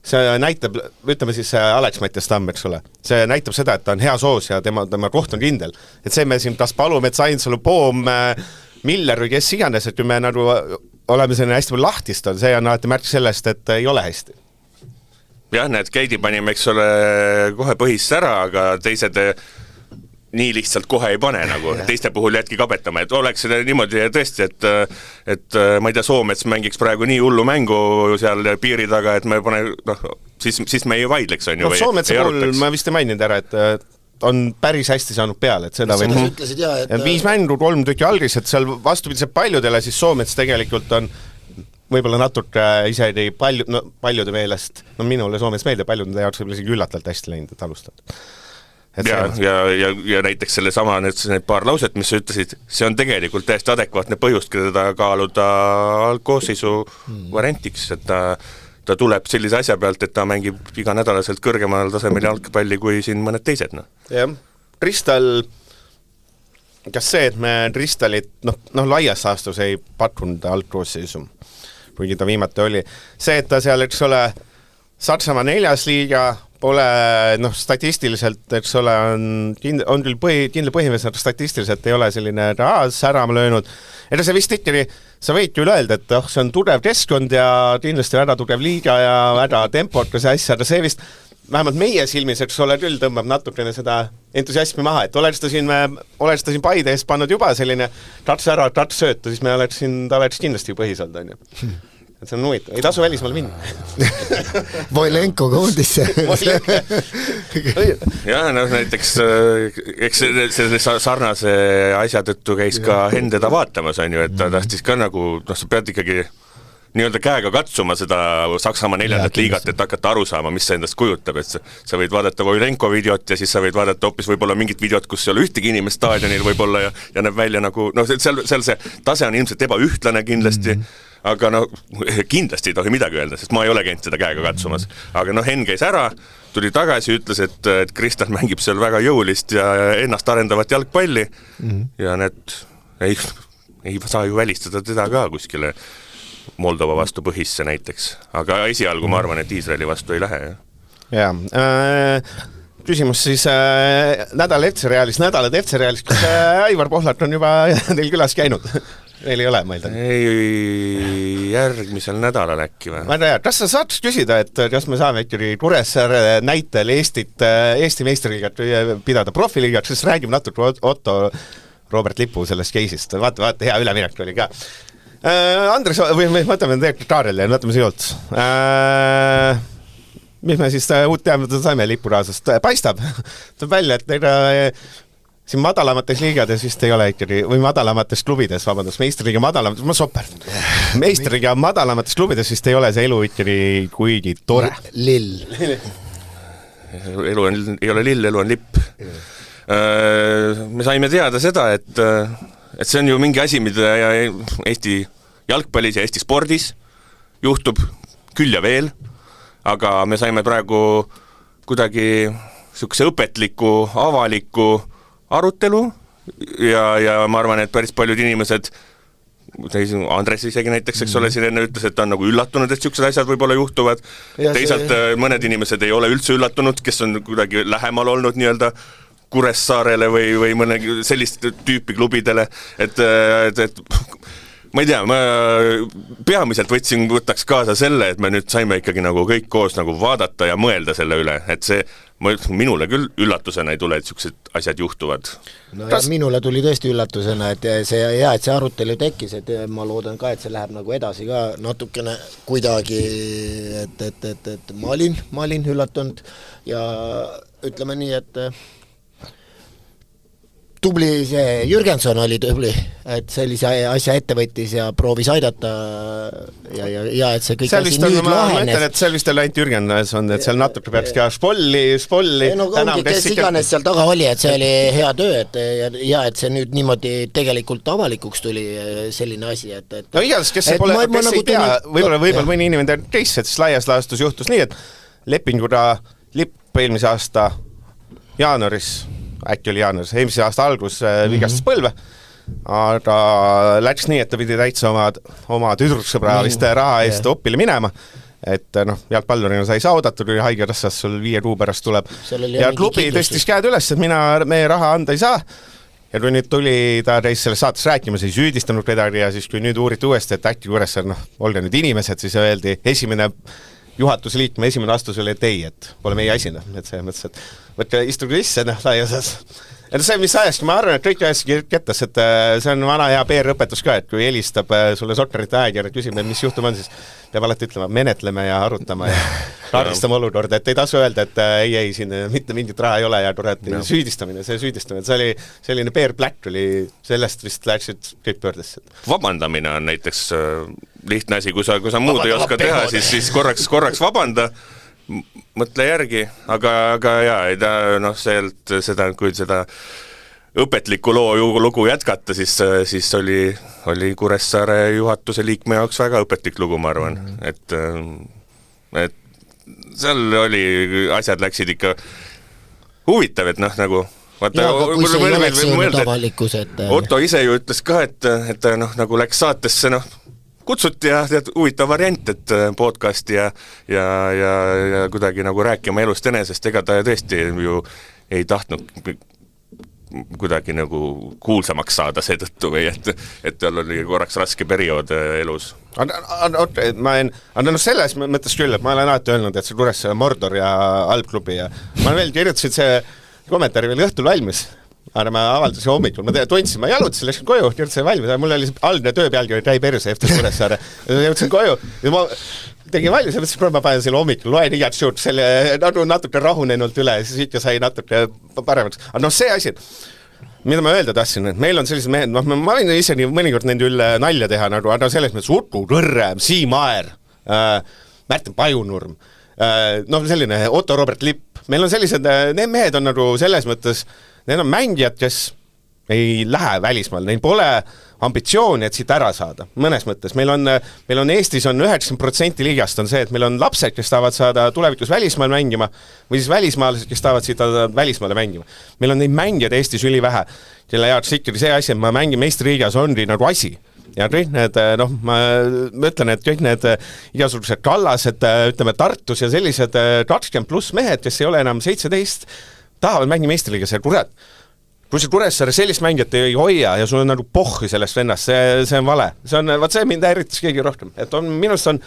see näitab, ütleme siis Alex Mattias Tamm, eks ole, see näitab seda, et ta on hea soos ja tema koht on kindel. Et see me siin kas Palumets, Ainsalu, Poom, Miller või kes iganes, et kui me nagu oleme selline hästi palju lahtist on, see on alati märk sellest, et ei ole hästi. Jah, need Keidi panime, eks ole, kohe põhisse ära, aga teised nii lihtsalt kohe ei pane nagu, teiste puhul jätki kabetama, et oleks niimoodi tõesti, et ma ei tea, Soomets mängiks praegu nii hullu mängu seal piiri taga, et me pane, siis me ei vaidleks, on ju. Soometsa puhul ma vist ei maininud ära, et on päris hästi saanud peale, et seda Seda sa ütlesid, jah, et 5 mängu, 3 tükki algis, et seal vastupidiselt paljudele siis Soomets tegelikult on võib-olla natuke isegi paljude meelest, minule Soomets meeldib, paljude jaoks võib-olla isegi üllatavalt hästi läinud, et alustada. Ja näiteks selle sama need paar lauset, mis sa ütlesid, see on tegelikult täiesti adekvaatne põhjust, keda kaaluda algkoosseisu variantiks, et ta tuleb sellise asja pealt, et ta mängib iga nädalaselt kõrgemal tasemel jalgpalli kui siin mõned teised. Jah, Ristal, kas see, et me Ristalit laias saastus ei pakkunud algkoosseisu, kuigi ta viimati oli, see, et ta seal, eks ole, Saksamaa 4. liiga pole, statistiliselt, eks ole, on küll kindla põhimõtteliselt, statistiliselt ei ole selline särama löönud. Ega see vist ikkagi, sa võid ju öelda, et see on tugev keskkond ja kindlasti väga tugev liiga ja väga tempokas asja, aga see vist, vähemalt meie silmis, eks ole, küll tõmbab natukene seda entusiasmi maha, et oleks ta siin Paide eest pannud juba selline tats ära, tats sööta, siis ta oleks kindlasti põhiselt, on ju. Et see on huvitav, ei tasu välismaal minna. Voilenko koondisse. Jah, näiteks eks selle sarnase asja tõttu käis ka Henn teda vaatamas, on ju, et ta tahtis ka nagu, sa pead ikkagi nii-öelda käega katsuma seda Saksamaa 4. liigat, et hakata aru saama, mis see endast kujutab, et sa võid vaadata Voilenko videot ja siis sa võid vaadata hoopis võib-olla mingit videot, kus ei ole ühtegi inimest staadionil võib-olla ja näeb välja nagu, seal see tase on ilmselt ebaühtlane kindlasti, aga kindlasti ei tohi midagi öelda, sest ma ei ole käinud seda käega katsumas. Aga Henn käis ära, tuli tagasi, ütles, et Kristal mängib seal väga jõulist ja ennast arendavat jalgpalli ja need ei saa ju välistada teda ka kuskile Moldova vastu põhisse näiteks, aga esialgu ma arvan, et Iisraeli vastu ei lähe. Küsimus siis nädalad FC-Realist, kas Aivar Pohlart on juba teil külas käinud? Veel ei ole, ma eeldan. Ei, järgmisel nädalal äkki või? Ma ei tea, kas sa saad küsida, et kas me saame ikkagi Kuressaare näitel Eesti meistriliigat pidada profiliigat, siis räägime natuke Otto Robert Lipu sellest keisist. Vaata, hea üleminek oli ka. Andres, või mõtleme Kaarel ja mõtleme see juht. Mis me siis uut teadmata saime Lipuraasast? Paistab, tuleb välja, et siin madalamates liigades vist ei ole ikkagi, või madalamates klubides, vabandust, meistriga madalamates, ma sopern. Meistriga madalamates klubides vist ei ole see elu ikkagi kuigi tore. Lill. Elu ei ole lill, elu on lipp. Me saime teada seda, et see on ju mingi asi, mida Eesti jalgpallis ja Eesti spordis juhtub küll ja veel, aga me saime praegu kuidagi sihukese õpetliku, avaliku arutelu ja ma arvan, et päris paljud inimesed, Andres isegi näiteks, eks ole, siin enne ütles, et ta on nagu üllatunud, et sihukesed asjad võib-olla juhtuvad. Teisalt mõned inimesed ei ole üldse üllatunud, kes on kuidagi lähemal olnud nii-öelda Kuressaarele või mõne sellist tüüpi klubidele, et ma ei tea, ma peamiselt võtaks kaasa selle, et me nüüd saime ikkagi nagu kõik koos nagu vaadata ja mõelda selle üle, et see minule küll üllatusena ei tule, et sellised asjad juhtuvad. Minule tuli tõesti üllatusena, et see arutelu tekkis, et ma loodan ka, et see läheb nagu edasi ka natukene kuidagi, et ma olin üllatunud ja ütleme nii, et tubli see Jürgenson oli tubli, et sellise asja ettevõttis ja proovis aidata ja et see kõik asi nüüd lahenes. Ma ütlen, et seal vist oli ainult Jürgenson, et seal natuke peaks ka spolli. Kes iganes seal taga oli, et see oli hea töö, et see nüüd niimoodi tegelikult avalikuks tuli selline asi, et no igatahes, kes ei tea, võib-olla mõni inimene teis, et siis laias laastus juhtus nii, et lepinguga Lipp eelmise aasta jaanuaris, äkki oli jaanuaris, eelmise aasta algus vigastas põlve, aga läks nii, et ta pidi täitsa oma tüdruksõbra vist raha eest Opile minema, et jalgpallurina sa ei saa oodata, kui haigekassas sul 5 kuu pärast tuleb ja klubi tõstis käed üles, et meie raha anda ei saa ja kui nüüd tuli ta teis selles saates rääkima, siis ei süüdistanud kedagi ja siis kui nüüd uuriti uuesti, et äkki Kuressaar, olge nüüd inimesed, siis öeldi esimene juhatuse liikme esimene astus oli, et ei, et pole meie asina, et see mõttes, et võtke istuge sisse, laiasas. Ja see, mis ajast, ma arvan, et kõik ajaski kettas, et see on vana hea PR-õpetus ka, et kui helistab sulle sokkerite aeg ja küsib, mis juhtum on, siis peab alati ütlema, menetleme ja arutama ja kaardistame olukorda, et ei tasu öelda, et ei, siin mitte mingit raha ei ole ja süüdistamine, see oli selline Bear Black oli, sellest vist läksid kõik pöördesse. Vabandamine on näiteks lihtne asi, kui sa muud ei oska teha, siis korraks vabanda, mõtle järgi, aga jaa, ei ta seda, kui seda õpetliku lugu jätkata, siis oli Kuressaare juhatuse liikme jaoks väga õpetlik lugu, ma arvan, et seal oli, asjad läksid ikka huvitav, et nagu vaata, kui see ei oleks jõudnud avalikkus, et Otto ise ju ütles ka, et nagu läks saatesse, kutsuti ja huvitav variant, et podcasti ja kuidagi nagu rääkima elust enesest, ega ta tõesti ju ei tahtnud kuidagi nagu kuulsamaks saada seetõttu või et tal oli korraks raske periood elus. Selles mõttes küll, et ma olen alati öelnud, et see Kuressaare Mordor ja Alpklubi ja ma veel kirjutasin see kommentaari veel õhtul valmis, aga ma avaldasin hommikul, ma tundsin, ma jalutasin, läksin koju, kirjutasin valmis, mul oli algne tööpealgi Täi perse FTS Kuressaare, jõudsin koju ja ma tegin valmis ja mõtlesin, et ma panen selle hommikul, loen igat suurt selle natuke rahunenult üle ja siis ikka sai natuke paremaks. Aga see asi, mida ma öelda tahtsin, et meil on sellised mehed, ma võin ise mõnikord nende üle nalja teha, aga selles mõttes Utu Kõrrem, Siim Aer, Märten Pajunurm, selline Otto Robert Lipp, meil on sellised, need mehed on nagu selles mõttes, need on mängijad, kes ei lähe välismaal, neil pole ambitsiooni, et siit ära saada, mõnes mõttes. Meil on Eestis on 90% liigast on see, et meil on lapsed, kes tahavad saada tulevikus välismaal mängima või siis välismaalased, kes tahavad siit välismaale mängima. Meil on neid mängijad Eestis ülivähe, kelle jaoks ikkagi see asi, et ma mängin meistriliigas ongi nagu asi. Ja kõik need, ma ütlen, et kõik need igasugused kallased, ütleme Tartus ja sellised 20 pluss mehed, kes ei ole enam 17, tahavad mängima meistriliigas ja kurat. Kui see Kuressaare sellist mängijat ei hoia ja sul on nagu pohhi sellest vennast, see on vale. See mind häiritas kõige rohkem. Et minust on,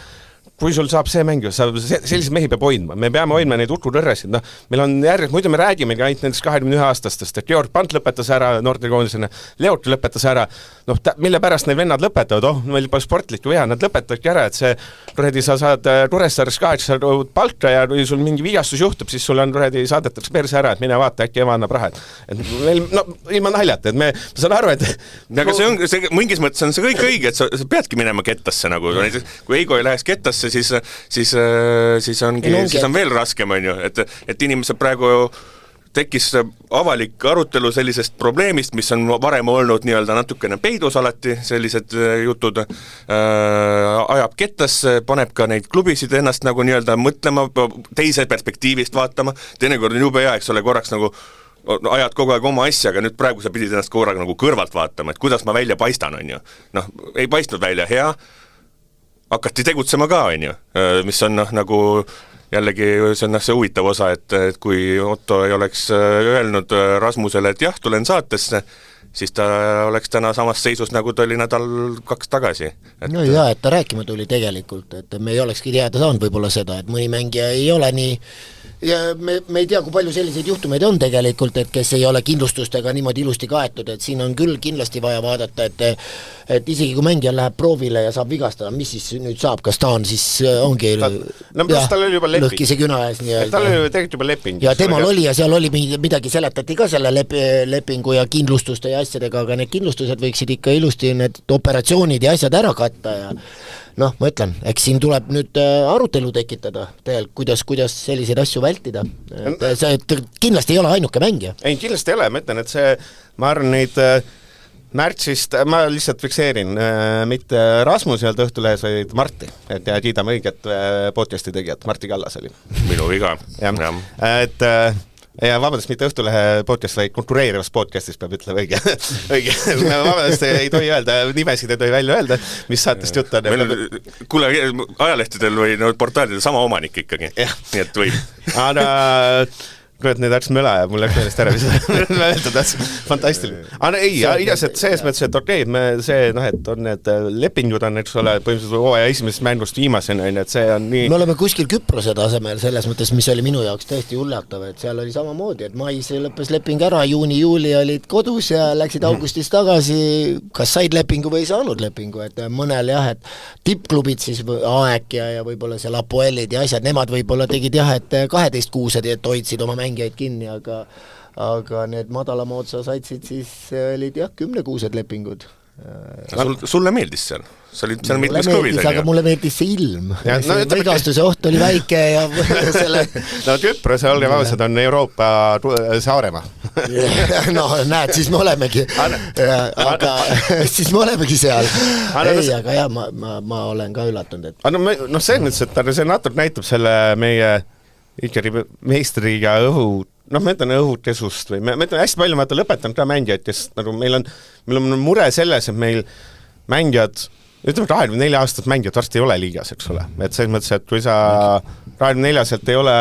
kui sul saab see mängija, sellised mehi peab hoidma. Me peame hoidma neid Utu Kõrresid. Meil on järjest, muidu me räägime ainult nendest 21-aastastest, et Georg Pant lõpetas ära noortekoondisena, Leoki lõpetas ära, mille pärast need vennad lõpetavad, meil juba sportlikku veha, nad lõpetavadki ära, et see sa saad Kuressaares 8 palka ja kui sul mingi vigastus juhtub, siis sul on saadetakse perse ära, et mine vaata, äkki ema annab raha. Et meil, ilma naljata, et ma saan aru, et aga see mingis mõttes on see kõik õige, et sa peadki minema kettasse nagu, kui Eigo ei läheks kettasse, siis on veel raskem, on ju, et inimesed praegu tekkis avalik arutelu sellisest probleemist, mis on varem olnud nii-öelda natukene peidus alati, sellised jutud, ajab kettasse, paneb ka neid klubisid ennast nagu nii-öelda mõtlema, teise perspektiivist vaatama, teinekord on jube hea, eks ole, korraks nagu ajad kogu aeg oma asja, aga nüüd praegu sa pidid ennast kogu aeg nagu kõrvalt vaatama, et kuidas ma välja paistan, on ju. Ei paistnud välja hea, hakati tegutsema ka, on ju, mis on nagu jällegi see on see huvitav osa, et kui Otto ei oleks öelnud Rasmusele, et jah, tulen saatesse, siis ta oleks täna samas seisus, nagu ta oli nädal 2 tagasi. No jaa, et ta rääkima tuli tegelikult, et me ei olekski teada saanud võib-olla seda, et mõni mängija ei ole nii ja me ei tea, kui palju selliseid juhtumeid on tegelikult, et kes ei ole kindlustustega niimoodi ilusti kaetud, et siin on küll kindlasti vaja vaadata, et isegi kui mängija läheb proovile ja saab vigastada, mis siis nüüd saab, kas ta on siis ongi tal oli juba leping. Lõhkise küna ees nii-öelda. Tal oli tegelikult juba leping. Ja temal oli ja seal oli midagi seletati ka selle lepingu ja kindlustuste ja asjadega, aga need kindlustused võiksid ikka ilusti need operatsioonid ja asjad ära katta ja ma ütlen, eks siin tuleb nüüd arutelu tekitada tegelikult, kuidas selliseid asju vältida. See kindlasti ei ole ainuke mängija. Ei, kindlasti ei ole, ma ütlen, et see, ma arvan neid märtsist, ma lihtsalt fikseerin, mitte Rasmuselt Õhtulehes, vaid Marti, et kiidame õiget podcasti tegijat, Marti Kallas oli. Minu viga. Et ja vabandust, mitte Õhtulehe podcast, vaid konkureerivast podcastist peab ütlema õige. Vabandust, ei tohi öelda, nimesid ei tohi välja öelda, mis saatest jutt on. Kuule, ajalehtedel või portaalidel sama omanik ikkagi, nii et võib. Aga kurat, nüüd läks möla ja mul läks meelest ära, mis öeldud, fantastiline. Aga ei, igaselt selles mõttes, et okei, see, et on need lepingud on, eks ole, põhimõtteliselt hooaja esimesest mängust viimasena, et see on nii... Me oleme kuskil Küprose tasemel selles mõttes, mis oli minu jaoks tõesti üllatav, et seal oli samamoodi, et mais lõppes leping ära, juuni-juuli olid kodus ja läksid augustis tagasi, kas said lepingu või ei saanud lepingu, et mõnel jah, et tippklubid siis AEK ja võib-olla seal Apoelid ja asjad, nemad võib-olla tegid jah, et 12 kuused, et hoidsid oma mängijaid kinni, aga need madalama otsa saitsid, siis olid jah, 10-kuused lepingud. Sulle meeldis seal? Sa olid seal mitmes kluvid? Aga mulle meeldis see ilm. Võigastuse oht oli väike ja selle... No Küprose, olge vausad, on Euroopa Saaremaa. No näed, siis me olemegi. Aga siis me olemegi seal. Ei, aga jah, ma olen ka üllatunud. See mõttes, et see natuke näitab selle meie ikkagi meistriga õhu, ma ütlen õhutesust või ma ütlen hästi palju, ma lõpetan ka mängijaid, kes nagu meil on mure selles, et meil mängijad, ütleme 24 aastat mängijad varsti ei ole liigas, eks ole. Et selles mõttes, et kui sa 24-selt ei ole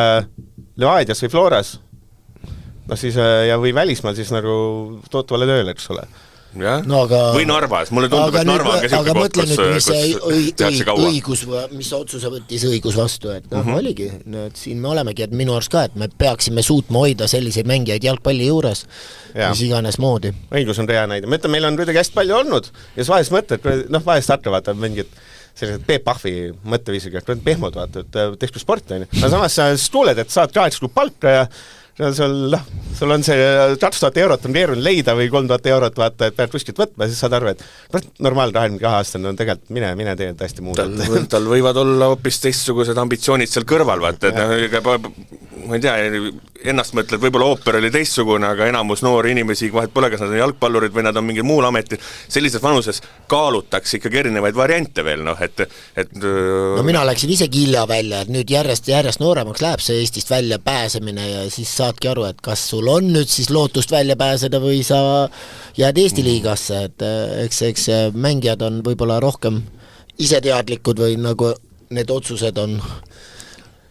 Levadias või Floras, siis, ja või välismaal, siis nagu tootuvale tööle, eks ole. No, või Narvas, mulle tundub, et Narva on ka aga mõtle nüüd, mis õigus, mis otsuse võttis õigus vastu, et oligi, siin me olemegi, et minu arust ka, et me peaksime suutma hoida selliseid mängijaid jalgpalli juures, mis iganes moodi. Õigus on hea näide, ma ütlen, meil on kuidagi hästi palju olnud ja siis vahest mõtled, vahest hakkavad mingid sellised Peep Pahvi mõtteviisiga, et pehmod vaata, et tehku sporti, aga samas sa tuuled, et saad 8 palka ja sul on see 2000 eurot on keeruline leida või 3000 eurot vaata, et pead kuskilt võtma, siis saad arvu, et normaalne 22 aastane on tegelikult mine tee täiesti muud. Tal võivad olla hoopis teistsugused ambitsioonid seal kõrval, vaata, et ma ei tea, ennast mõtled, võib-olla ooper oli teistsugune, aga enamus noori inimesi, vahet pole, kas nad on jalgpallurid või nad on mingil muul ametil, sellises vanuses kaalutakse ikkagi erinevaid variante veel, No mina läksin ise kilja välja, et nüüd järjest nooremaks läheb see Eestist välja pääsemine ja siis saadki aru, et kas sul on nüüd siis lootust välja pääseda või sa jääd Eesti liigasse, et eks mängijad on võib-olla rohkem iseteadlikud või nagu need otsused on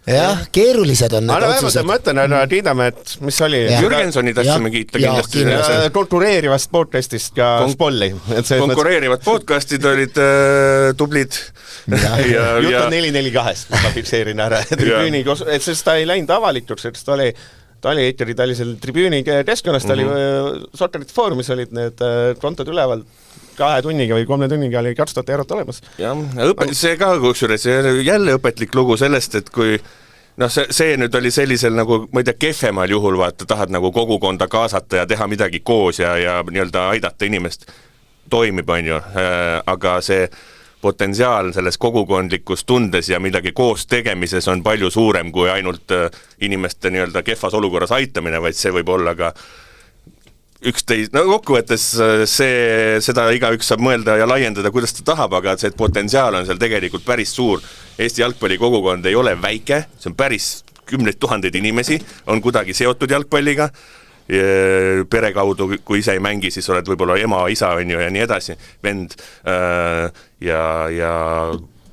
jah, keerulised on need otsused. Ma ütlen, kiidame, et mis oli Jürgensoni tahtsime kiita kindlasti. Konkureerivast podcastist ka Spolli. Konkureerivad podcastid olid tublid. Jutt on 442, ma fikseerin ära. Et sest ta ei läinud avalikuks, et ta oli seal tribüüni keskkonnas, ta oli Soccerite Foorumis olid need kontod üleval 2 tunniga või 3 tunniga oli 2000 eurot olemas. Jah, see ka kusjuures jälle õpetlik lugu sellest, et kui see nüüd oli sellisel nagu, ma ei tea, kehvemal juhul vaata, tahad nagu kogukonda kaasata ja teha midagi koos ja nii-öelda aidata inimest, toimib, on ju, aga see potentsiaal selles kogukondlikus tundes ja midagi koos tegemises on palju suurem kui ainult inimeste nii-öelda kehvas olukorras aitamine, vaid see võib olla ka kokkuvõttes seda igaüks saab mõelda ja laiendada, kuidas ta tahab, aga see potentsiaal on seal tegelikult päris suur. Eesti jalgpalli kogukond ei ole väike, see on päris 10 000 inimesi, on kuidagi seotud jalgpalliga, pere kaudu, kui ise ei mängi, siis oled võib-olla ema, isa on ju ja nii edasi, vend ja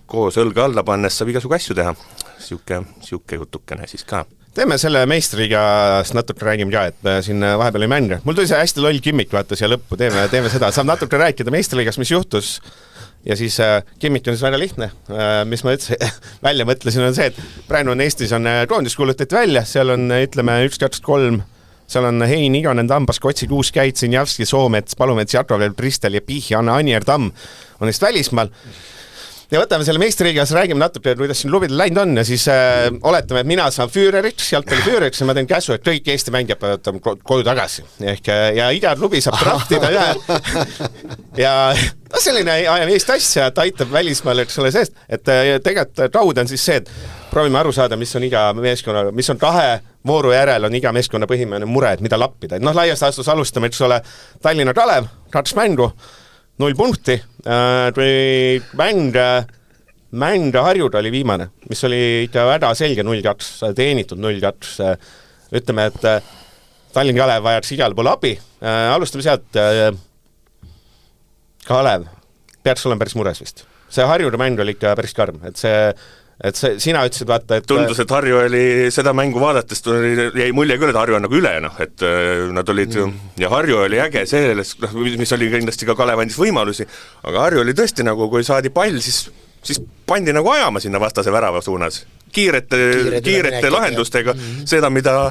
koos õlga alla pannes saab igasugu asju teha. Siuke jutukene siis ka. Teeme selle meistriga natuke räägime ka, et siin vahepeal ei mänge. Mul tuli see hästi loll kimmik vaata siia lõppu, teeme seda. Saab natuke rääkida meistrigas, mis juhtus ja siis kimmik on siis väga lihtne. Mis ma välja mõtlesin on see, et praegu on Eestis on koondis kuulutati välja, seal on ütleme 1, 2, 3, seal on Hein, Iganen, Tambas, Kotsi, Kuuskäit, Sinjavski, Soomets, Palumets, Jakovel, Pristel ja Pihhi, Anna Anier, Tamm on neist välismaal. Ja võtame selle meistriigas, räägime natuke, kuidas siin klubidel läinud on ja siis oletame, et mina saan Füüreriks, jalgpalli Füüreriks ja ma teen käsu, et kõik Eesti mängijad peavad koju tagasi. Ja iga klubi saab draftida ja selline Eesti asja, et aitab välismaal, eks ole seest, et tegelikult kaud on siis see, et proovime aru saada, mis on iga meeskonna, mis on 2 vooru järel on iga meeskonna põhimõne mure, et mida lappida. Et laiast aastas alustame, eks ole, Tallinna Kalev, 2 mängu, 0 punkti, kui mäng Harjuda oli viimane, mis oli ikka väga selge 0-2, teenitud 0-2, ütleme, et Tallinna Kalev vajaks igal pool abi, alustame sealt, Kalev peaks olema päris mures vist. See Harjuda mäng oli ikka päris karm, et see et see, sina ütlesid, vaata, et tundus, et Harju oli seda mängu vaadates, jäi mulje küll, et Harju on nagu üle, noh, et nad olid ja Harju oli äge selles, mis oli kindlasti ka Kalev andis võimalusi, aga Harju oli tõesti nagu, kui saadi pall, siis pandi nagu ajama sinna vastase värava suunas. Kiirete lahendustega, seda, mida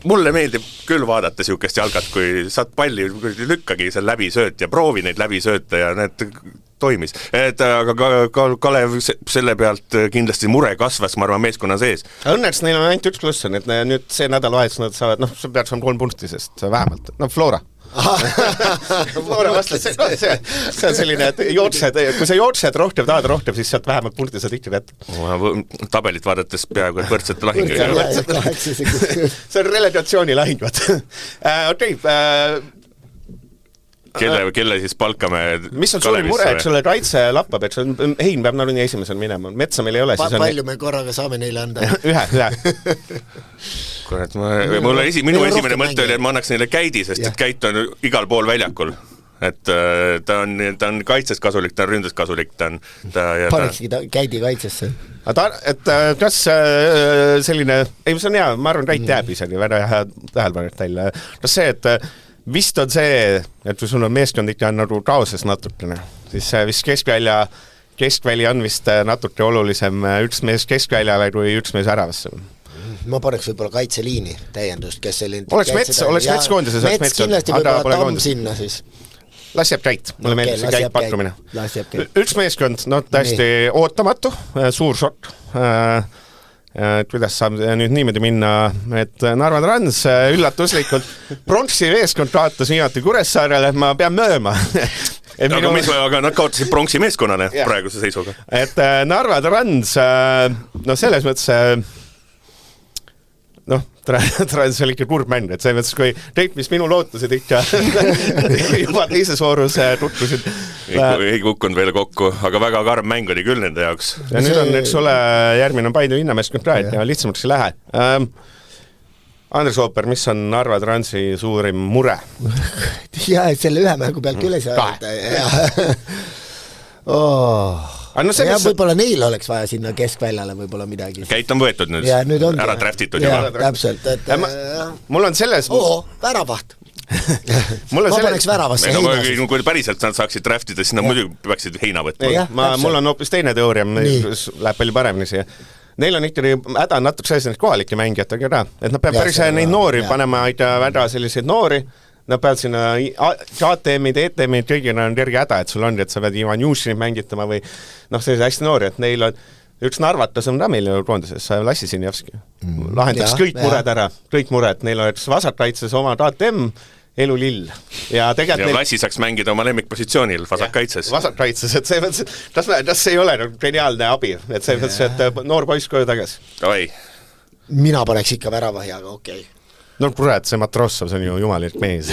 mulle meeldib küll vaadata siukest jalgat, kui saad palli, lükkagi seal läbi sööt ja proovi neid läbi sööta ja need toimis. Aga Kalev selle pealt kindlasti mure kasvas, ma arvan, meeskonna sees. Õnneks neil on ainult 1+, et nüüd see nädalavahetus nad saavad, see peaks on 3 punkti, sest vähemalt, Flora. Flora vastas, see on selline, et kui sa jootsed rohkem, tahad rohkem, siis sealt vähemalt punkti saad ikka kätte. Tabelit vaadates peaaegu, et võrdsete lahing. See on relatsiooni lahing, okei, Kelle siis palkame? Mis on suurim mure, et sulle kaitse lappab, et Hein peab nagunii esimesel minema, metsa meil ei ole. Palju me korraga saame neile anda? Ühe. Kurat, minu esimene mõte oli, et ma annaks neile käidi, sest et käit on igal pool väljakul. Et ta on kaitses kasulik, ta on ründes kasulik, panekski käidi kaitsesse. Et kas selline, ei, see on hea, ma arvan, Rait jääb isegi väga hea tähelepanek teile. Kas see, et vist on see, et kui sul on meeskond ikka nagu kaoses natukene, siis vist keskväli on vist natuke olulisem üks mees keskväljale kui üks mees äravasse. Ma paneks võib-olla kaitseliini täiendust, kes selline... Oleks mets koondises, mets kindlasti võib-olla tamm sinna siis. Las jääb Käit, mulle meeldib see Käit pakkumine. Üks meeskond, täiesti ootamatu, suur šokk. Kuidas saab nüüd niimoodi minna, et Narva Trans üllatuslikult pronksi meeskond kaotas viimati Kuressaarele, ma pean mööma. Aga nad kaotasid pronksi meeskonnale praeguse seisuga. Et Narva Trans, selles mõttes Trans oli ikka kurb mäng, et see mõttes, kui kõik, mis minu lootused ikka juba teises voorus tutvusid. Ei kukkunud veel kokku, aga väga karm mäng oli küll nende jaoks. Ja nüüd on, eks ole, järgmine on Paidu linnameeskond ka, et lihtsamaks ei lähe. Andres Ooper, mis on Narva Transi suurim mure? Selle ühe mängu pealt küll ei saa. Võib-olla neil oleks vaja sinna keskväljale võib-olla midagi. Käit on võetud nüüd, ära draftitud juba. Täpselt, et mul on selles... väravaht. Ma paneks väravasse Heina. Kui päriselt nad saaksid draftida, siis nad muidugi peaksid Heina võtma. Mul on hoopis teine teooria, kus läheb palju paremini siia. Neil on ikkagi häda natuke sellised kohalike mängijatega ka, et nad peab päris neid noori panema ikka väga selliseid noori. Nad peavad sinna KTM-id, ETM-id, kõigina on kerge häda, et sul on, et sa pead Ivan Jušinit mängitama või sellise hästi noori, et neil on üks Narvatas on ka meil koondises, Lassi Sinjevski. Lahendaks kõik mured ära, kõik mured, neil oleks vasakkaitses oma KTM, Elu Lill. Ja Lassi saaks mängida oma lemmikpositsioonil vasakkaitses. Vasakkaitses, et see mõttes, kas see ei ole geniaalne abi, et see mõttes, et noor poiss koju tagasi. Mina paneks ikka väravahi, aga okei. Kurat, see Matrossov, see on ju jumalilt mees.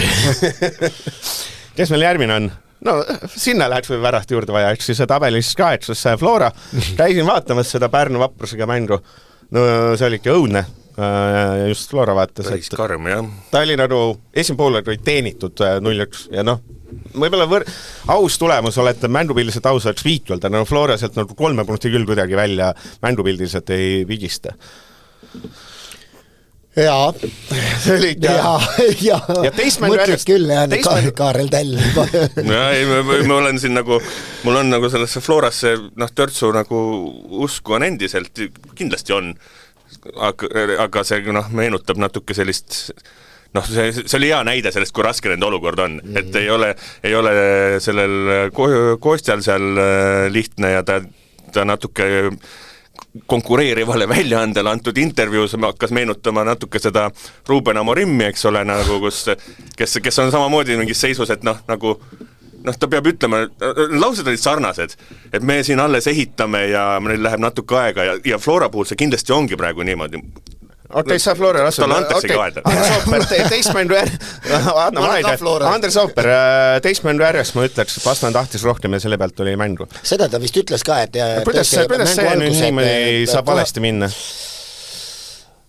Kes meil järgmine on? Sinna läheks või väraht juurde vaja, eks siis tabelis ka, eks Flora. Käisin vaatamas seda Pärnu Vaprusega mängu. See oli ikka õudne, just Flora vaatas. Päris karm, jah. Ta oli nagu esimene pool oli teenitud 0-1 ja võib-olla aus tulemus olete mängupildiliselt aus oleks viitult, aga Flora sealt 3 punkti küll kuidagi välja mängupildiliselt ei vigista. Jaa, see oli ikka mõtled küll, Kaarel Täll. Ma olen siin nagu, mul on nagu sellesse Florasse törtsu nagu usku on endiselt, kindlasti on, aga see meenutab natuke sellist, see oli hea näide sellest, kui raske nende olukord on, et ei ole sellel Kostjal seal lihtne ja ta natuke konkureerivale väljaandele antud intervjuus hakkas meenutama natuke seda Ruben Amorimmi, eks ole, nagu kes on samamoodi mingis seisus, et ta peab ütlema, laused olid sarnased, et me siin alles ehitame ja meil läheb natuke aega ja Flora puhul see kindlasti ongi praegu niimoodi. Okei, sa Flora rasu. Talle antakse ka aeda. Andres Ooper, teist mängu järjest ma ütleks, et vastane tahtis rohkem ja selle pealt oli mängu. Seda ta vist ütles ka, et kuidas see nüüd niimoodi saab valesti minna?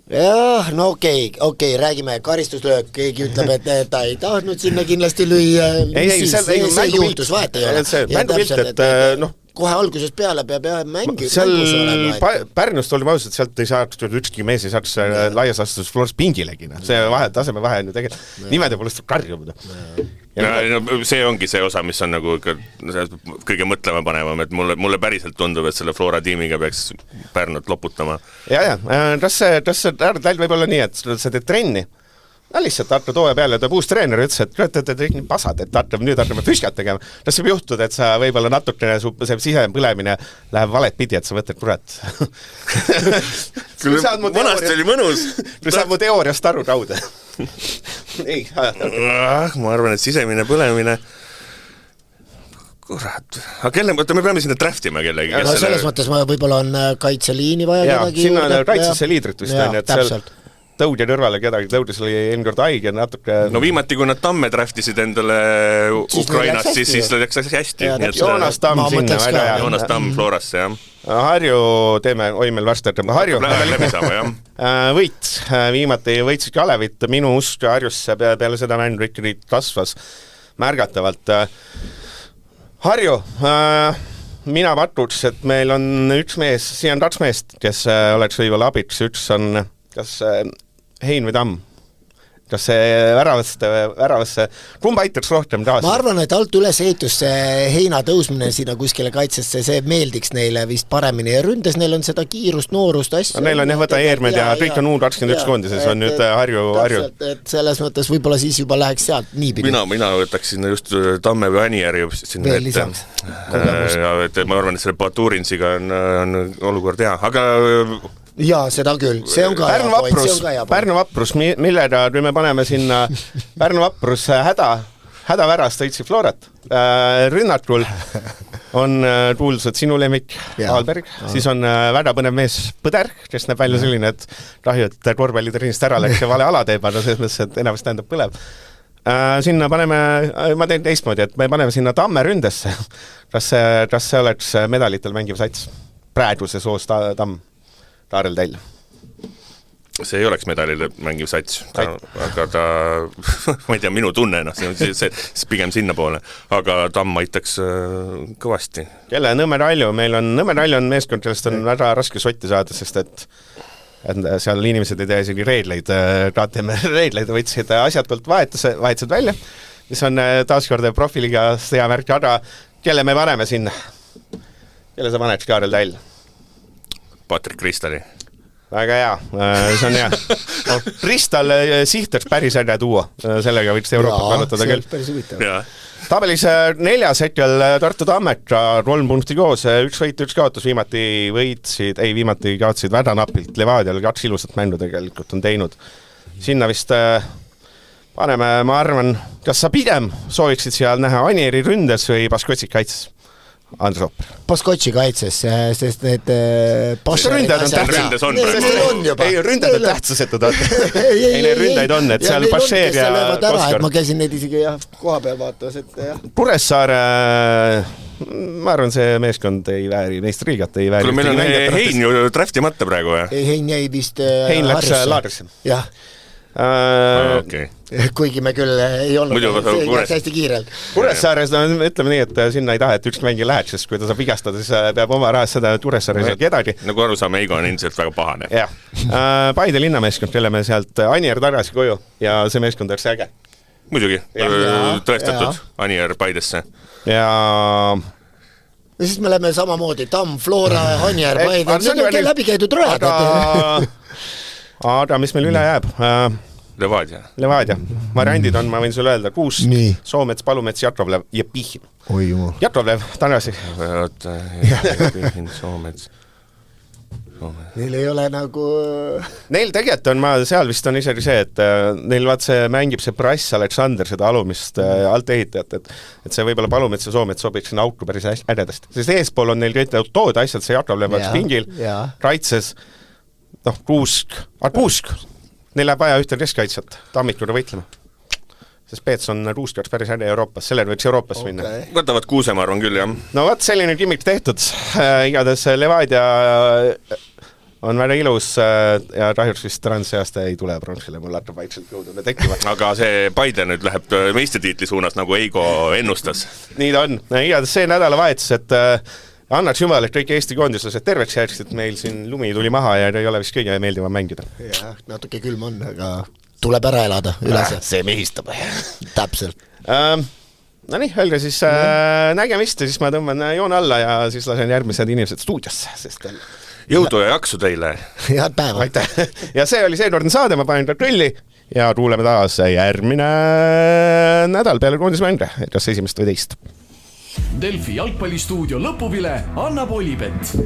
Jah, okei, räägime karistuslöök, keegi ütleb, et ta ei tahtnud sinna kindlasti lüüa, see juhtus, vahet ei ole. Mängupilt, et kohe algusest peale peab mängus seal olema. Pärnust olime ausalt, sealt ei saanud ükski mees ei saanud laias astus Flores pingilegi. See taseme vahe on ju tegelikult nimede poolest karjub. No, see ongi see osa, mis on nagu kõige mõtlema panevam, et mulle päriselt tundub, et selle Flora tiimiga peaks Pärnut loputama. Kas see võib olla nii, et sa teed trenni? No lihtsalt Arto tooja peale tuleb uus treener ja ütles, et pasad, et nüüd hakkame füskat tegema. Tas võib juhtuda, et sa võib-olla natukene see sisepõlemine läheb valet pidi, et sa mõtled, kurat. Vanasti oli mõnus. Kui saad mu teooriast aru kaude. Ei. Ma arvan, et sisemine põlemine kurat. Aga me peame sinna draftima kellegi. No selles mõttes võib-olla on kaitseliini vaja kedagi. Sinna on kaitsesse liidrit vist on, et seal tõudja kõrvale kedagi, tõudis oli eelmine kord haige natuke. No viimati, kui nad Tamme draftisid endale Ukrainast, siis läks hästi. Joonas Tamm sinna väga hea. Joonas Tamm Florasse, jah. Harju teeme, oi meil varsti ütleme, Harju läbi saama, jah. Võit, viimati võitsid Kalevit, minu usk Harjusse peale seda mängu ikkagi kasvas märgatavalt. Harju, mina patuks, et meil on üks mees, siin on 2 meest, kes oleks võib-olla abiks, üks on kas Hein või Tamm, kas see väravasse, kumba aitaks rohkem taas? Ma arvan, et alt üles ehitus see Heina tõusmine sinna kuskile kaitsesse, see meeldiks neile vist paremini ja ründes neil on seda kiirust, noorust, asju. No, neil on jah võta Eermed ja kõik on U21 koondises, on nüüd Harju. Et selles mõttes võib-olla siis juba läheks sealt niipidi. Mina võtaks sinna just Tamme või Anijärgi sinna veel lisaks. Et ma arvan, et selle Baturinsiga on olukord hea, aga jaa, seda küll, see on ka Pärnu Vaprus, millega me paneme sinna Pärnu Vaprus hädavärast õitsi Florat. Rünnakul on kuulsad sinu lemmik Aalberg, siis on väga põnev mees Põder, kes näeb välja selline, et kahju, et korvpallitrenist ära läks ja vale ala teeb, aga selles mõttes, et enamast tähendab põlev. Sinna paneme, ma teen teistmoodi, et me paneme sinna Tamme ründesse. Kas see oleks medalitel mängiv sats? Praeguse soos Tamm. Kaarel Tell. See ei oleks medalile mängiv sats, aga ta, ma ei tea, minu tunne, see pigem sinna poole, aga Tamm aitaks kõvasti. Kelle Nõmme Ralju, meil on Nõmme Ralju on meeskond, kellest on väga raske sotti saada, sest et seal inimesed ei tea isegi reegleid, KTM reegleid võtsid asjatult vahetused välja, mis on taaskord profiligas hea märk, aga kelle me paneme sinna? Kelle sa paneks, Kaarel Tell? Patrik Kristali. Väga hea, see on hea. Kristal sihtaks päris äge tuua, sellega võiks Euroopat valutada küll. Tabelis 4. hetkel Tartu Tammeka 3 punkti koos, 1 võit, 1 kaotus, viimati kaotasid väga napilt, Levadial 2 ilusat mängu tegelikult on teinud. Sinna vist paneme, ma arvan, kas sa pigem sooviksid seal näha Anieri ründes või Baskotsi kaitses? Andres Opper. Baskotši kaitses, sest need ründajad on tähtsad. Ei, ründajad on tähtsusetud. Ei, need ründajaid on, et seal Bašeer ja Koskar. Ma käisin neid isegi koha peal vaatas, et jah. Kuressaare, ma arvan, see meeskond ei vääri, neist riigat ei vääri. Kuule, meil on Hein ju draftimata praegu, jah? Hein jäi vist Hein läks Laarisse. Jah. Kuigi me küll ei olnud hästi kiirelt. Kuressaares, ütleme nii, et sinna ei taha, et ükski mängija läheks, sest kui ta saab vigastada, siis peab oma rahas seda Kuressaares ja kedagi. Nagu aru saame, Eigo on ilmselt väga pahane. Paide linnameeskond, kelle me sealt Anier tagasi koju ja see meeskond oleks äge. Muidugi, tõestatud Anier Paidesse. Ja siis me läheme samamoodi Tamm, Flora, Anier, Paide, need on läbi käidud rajad. Aga mis meil üle jääb? Levadia. Variandid on, ma võin sulle öelda, 6, Soomets, Palumets, Jakovlev ja Pihhin. Jakovlev tagasi. Pihhin, Soomets. Neil ei ole nagu... Neil tegelikult on, seal vist on isegi see, et neil mängib see Brass Aleksander, seda alumist altehitajat, et see võib-olla Palumets ja Soomets sobiks sinna auku päris ädedast. Sest eespool on neil kõik tood asjad, see Jakovlev oleks pingil, kaitses, Kuusk, neil läheb vaja ühte keskkaitsjat, Tammikuga võitlema. Sest Peets on Kuusk oleks päris äge Euroopas, sellel võiks Euroopas minna. Võtavad Kuuse, ma arvan küll, jah. No võt, selline kimmik tehtud, igades Levadia on väga ilus ja kahjuks vist Trans aasta ei tule pronksile, mul hakkab vaikselt jõudule tekkima. Aga see Paide nüüd läheb meistritiitli suunas, nagu Eigo ennustas. Nii ta on, igades see nädalavahetus, et annaks jumal, et kõik Eesti koondislased terveks jääks, et meil siin lumi tuli maha ja ei ole vist kõige meeldivam mängida. Jah, natuke külm on, aga tuleb ära elada üles. See mehistab. Täpselt. No nii, öelge siis nägemist ja siis ma tõmban joon alla ja siis lasen järgmised inimesed stuudiosse, sest jõudu ja jaksu teile! Head päeva! Aitäh! Ja see oli seekordne saade, ma panen kontrolli ja kuuleme taas järgmine nädal peale koondismänge, kas 1. või 2. Delfi jalgpallistuudio lõpuvile annab Olipet.